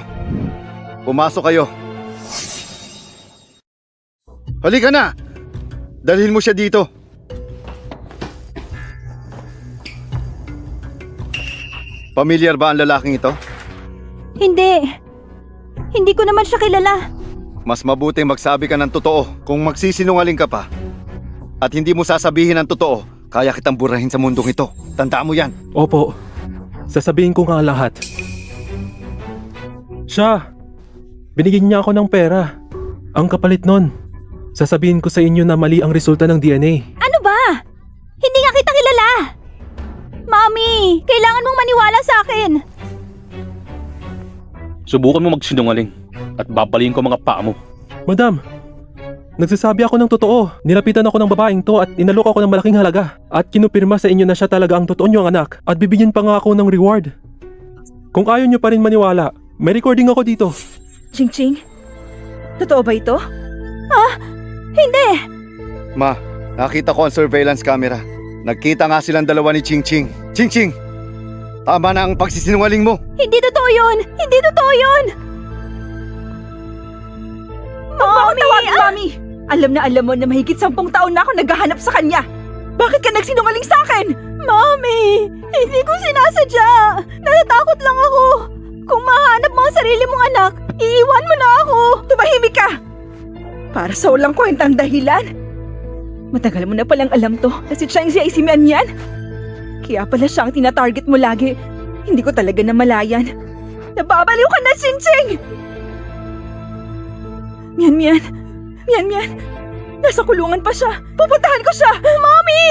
Pumasok kayo. Halika na! Dalhin mo siya dito. Pamilyar ba ang lalaking ito? Hindi. Hindi ko naman siya kilala. Mas mabuting magsabi ka ng totoo kung magsisinungaling ka pa. At hindi mo sasabihin ang totoo, kaya kitang burahin sa mundong ito. Tandaan mo yan. Opo. Sasabihin ko nga lahat. Siya! Binigyan niya ako ng pera. Ang kapalit nun. Sasabihin ko sa inyo na mali ang resulta ng DNA. Ano ba? Hindi nga kita kilala. Mommy, kailangan mong maniwala sa akin. Subukan mo magsinungaling at babaliin ko mga paa mo. Madam, nagsasabi ako ng totoo. Nilapitan ako ng babaeng to at inalok ako ng malaking halaga. At kinupirma sa inyo na siya talaga ang totoo niyong anak. At bibigyan pa nga ako ng reward. Kung ayaw niyo pa rin maniwala, may recording ako dito. Ching Ching? Totoo ba ito? Hindi. Ma, nakita ko ang surveillance camera. Nagkita nga silang dalawa ni Chingching. Chingching! Tama na ang pagsisinungaling mo. Hindi totoo yun. Hindi totoo yun. Mommy! Mami! Alam na alam mo na mahigit 10 taon na ako naghahanap sa kanya. Bakit ka nagsinungaling sa akin? Mommy! Hindi ko sinasadya. Natatakot lang ako. Kung mahanap mo ang sarili mong anak, iiwan mo na ako. Tumahimik ka! Para sa walang kwentang dahilan. Matagal mo na palang alam to na si Changxi ay si Mian. Kaya pala siya ang tinatarget mo lagi. Hindi ko talaga namalayan. Nababaliw ka na, Ching-Ching! Mian. Nasa kulungan pa siya. Pupuntahan ko siya! Mommy!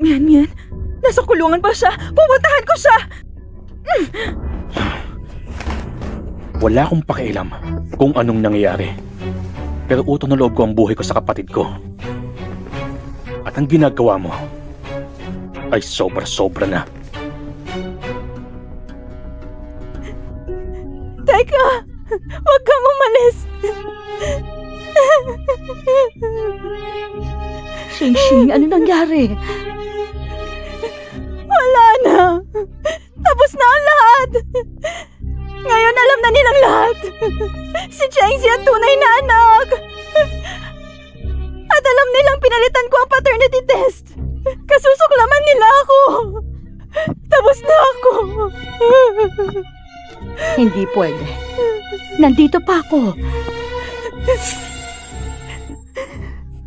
Mian. Nasa kulungan pa siya. Pupuntahan ko siya! Wala akong pakialam kung anong nangyayari. Pero utang na loob ko ang buhay ko sa kapatid ko. At ang ginagawa mo ay sobra-sobra na. Teka! Huwag kang umalis! Xing, ano nangyari? Wala na! Tapos na ang lahat! Ngayon alam na nilang lahat! Si Changxi ang tunay na anak! At alam nilang pinalitan ko ang paternity test! Kasusuklaman nila ako! Tapos na ako! Hindi pwede. Nandito pa ako.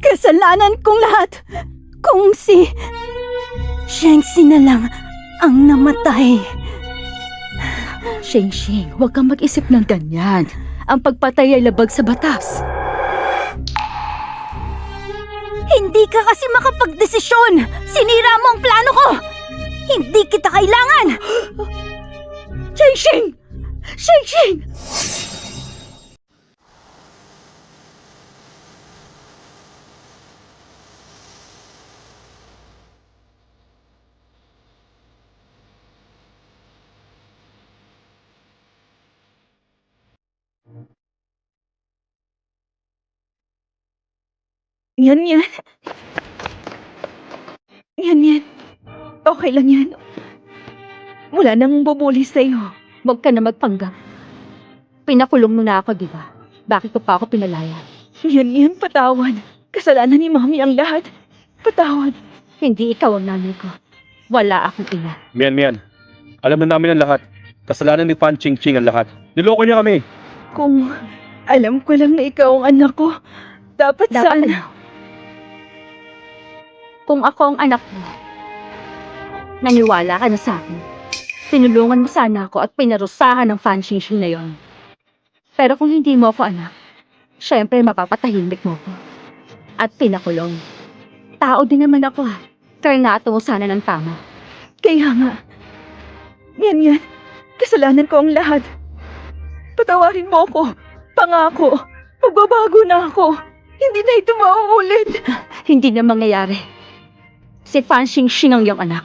Kasalanan kong lahat! Kung si Changxi na lang ang namatay. Xing, huwag kang mag-isip ng ganyan. Ang pagpatay ay labag sa batas. Hindi ka kasi makapagdesisyon! Sinira mo ang plano ko! Hindi kita kailangan! Xing! Yan. Yan. Okay lang yan. Wala nang bubuli sa'yo. Huwag ka na magpanggap. Pinakulong mo na ako, di ba? Bakit ko pa ako pinalaya? Yan, patawad. Kasalanan ni Mami ang lahat. Patawad. Hindi ikaw ang nanay ko. Wala akong ina. Mian. Alam na namin ang lahat. Kasalanan ni Fan Ching Ching ang lahat. Niloko niya kami. Kung alam ko lang na ikaw ang anak ko, dapat sana. Kung ako ang anak mo, naniwala ka na sa akin. Tinulungan mo sana ako at pinarusahan ng Fan Ching Ching na yon. Pero kung hindi mo ako anak, syempre mapapatahimik mo ko. At pinakulong. Tao din naman ako ha. Trinato mo sana ng tama. Kaya nga. Yan. Kasalanan ko ang lahat. Patawarin mo ako. Pangako. Magbabago na ako. Hindi na ito mauulit. Hindi na mangyayari. Si Fan Ching Ching ang iyong anak.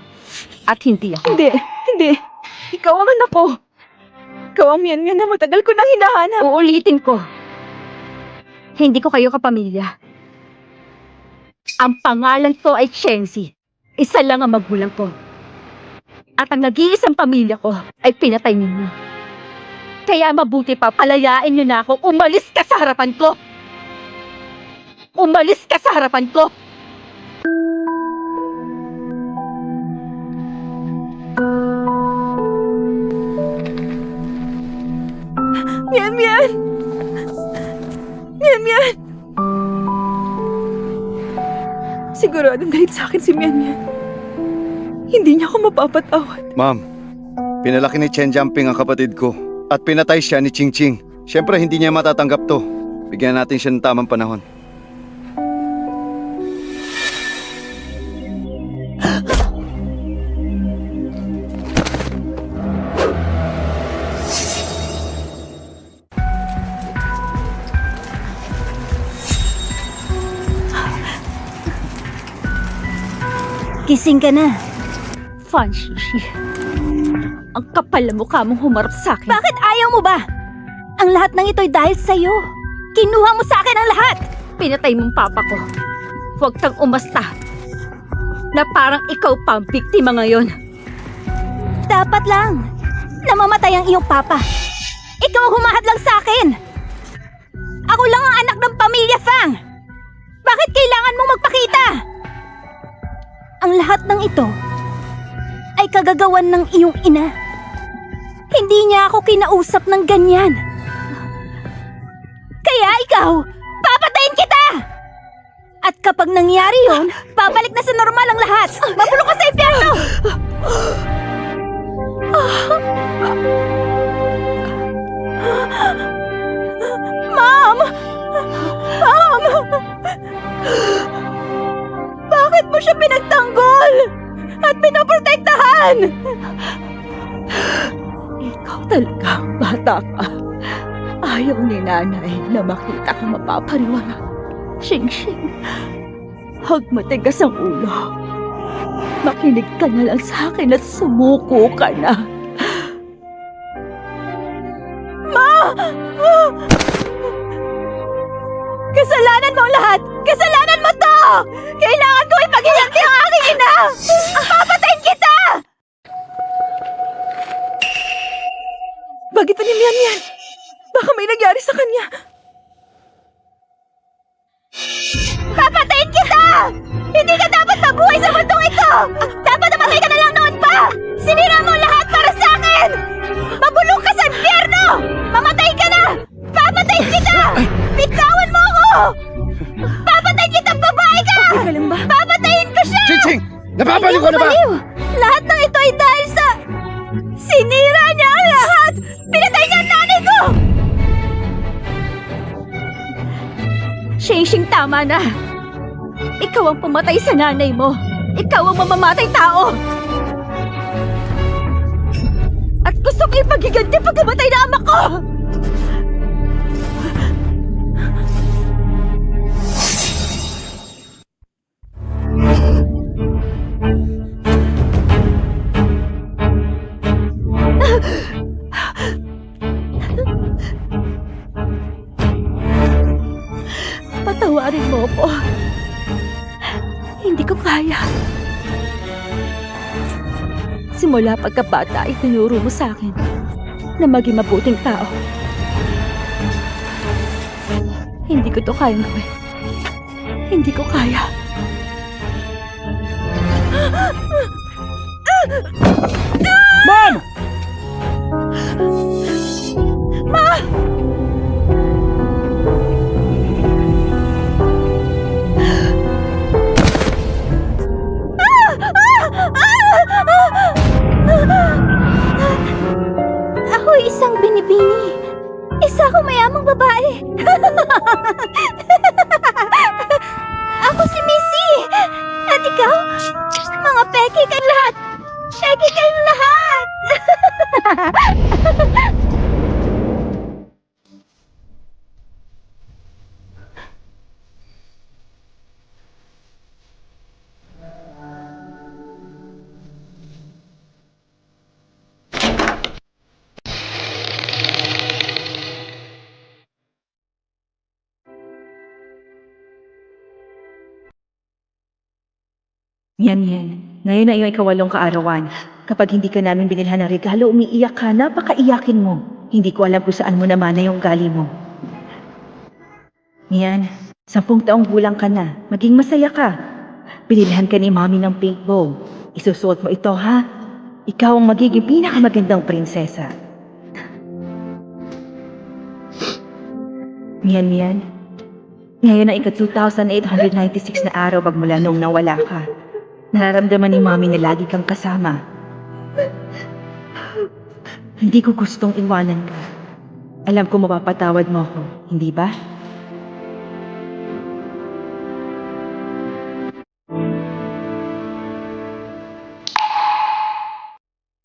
At hindi ako. Hindi. Ikaw ang anak ko. Ikaw ang Mian na matagal ko nang hinahanap. Uulitin ko. Hindi ko kayo kapamilya. Ang pangalan ko ay Chenzi. Isa lang ang magulang ko. At ang nag-iisang pamilya ko ay pinatay ninyo. Kaya mabuti pa, palayain niyo na ako. Umalis ka sa harapan ko! Umalis ka sa harapan ko! Mian! Siguradong galit sa akin si Mian. Hindi niya ako mapapatawad. Ma'am, pinalaki ni Chen Jiamping ang kapatid ko at pinatay siya ni Ching Ching. Siyempre hindi niya matatanggap to. Bigyan natin siya ng tamang panahon. Gising ka na. Fan Ching Ching, ang kapal na mukha mong humarap sa akin. Bakit ayaw mo ba? Ang lahat ng ito'y dahil sa'yo. Kinuha mo sa akin ang lahat. Pinatay mong papa ko. Huwag kang umasta. Na parang ikaw pa ang biktima ngayon. Dapat lang. Namamatay ang iyong papa. Ikaw ang humahadlang sa akin. Ako lang ang anak ng pamilya, Fang. Bakit kailangan mong magpakita? Ang lahat ng ito ay kagagawan ng iyong ina. Hindi niya ako kinausap ng ganyan. Kaya ikaw, papatayin kita! At kapag nangyari yun, babalik na sa normal ang lahat. Mabulok ka sa impyerno! Mom! Bakit mo siya pinagtanggol? At pinoprotektahan? Ikaw talaga, bata ka. Ayaw ni nanay na makita ka mapapariwara. Ching Ching, huwag matigas ang ulo. Makinig ka na lang sa akin at sumuko ka na. Kasalanan mo ang lahat! Kasalanan mo to! Kailangan ko ipag-ilanti ang aking ina! Papatayin kita! Bakit pa ni Mian? Baka may nangyari sa kanya. Papatayin kita! Hindi ka dapat mabuhay sa mundong ito! Dapat namatay ka na lang noon pa! Sinira mo ang lahat para sa akin! Mabulok ka sa impyerno! Mamatay ka na! Papatayin kita! Bitawan mo ako! Papatayin kita, babae ka! Okay ka lang ba? Papatayin ko siya! Ching Ching! Napapaliw ka na ba? Baliw! Lahat ng ito ay dahil sa... Sinira niya ang lahat! Pinatay niya ang nanay ko! Ching Ching, tama na. Ikaw ang pumatay sa nanay mo. Ikaw ang mamamatay tao. At gusto ko ipagiganti pagkamatay na ama ko! Patawarin mo ko. Mula pagkabata ay tinuro mo sa akin na maging mabuting tao. Hindi ko to kayang gawin. Hindi ko kaya. Ma'am! Ako isang binibini. Isa akong mayamang babae. Ako si Missy. At ikaw, mga peke kayo lahat. Peke kayong lahat. Yan. Ngayon na iyong ikawalong kaarawan. Kapag hindi ka namin binilhan ng regalo, umiiyak ka, napakaiyakin mo. Hindi ko alam kung saan mo naman na yung gali mo. Yan, 10 taong gulang ka na. Maging masaya ka. Binilhan ka ni Mami ng pink bow. Isusuot mo ito, ha? Ikaw ang magiging pinakamagandang prinsesa. Yan. Ngayon ang ika-2896 na araw magmula nung nawala ka. Nararamdaman ni Mami na lagi kang kasama. Hindi ko gustong iwanan ka. Alam ko mapapatawad mo ako, hindi ba?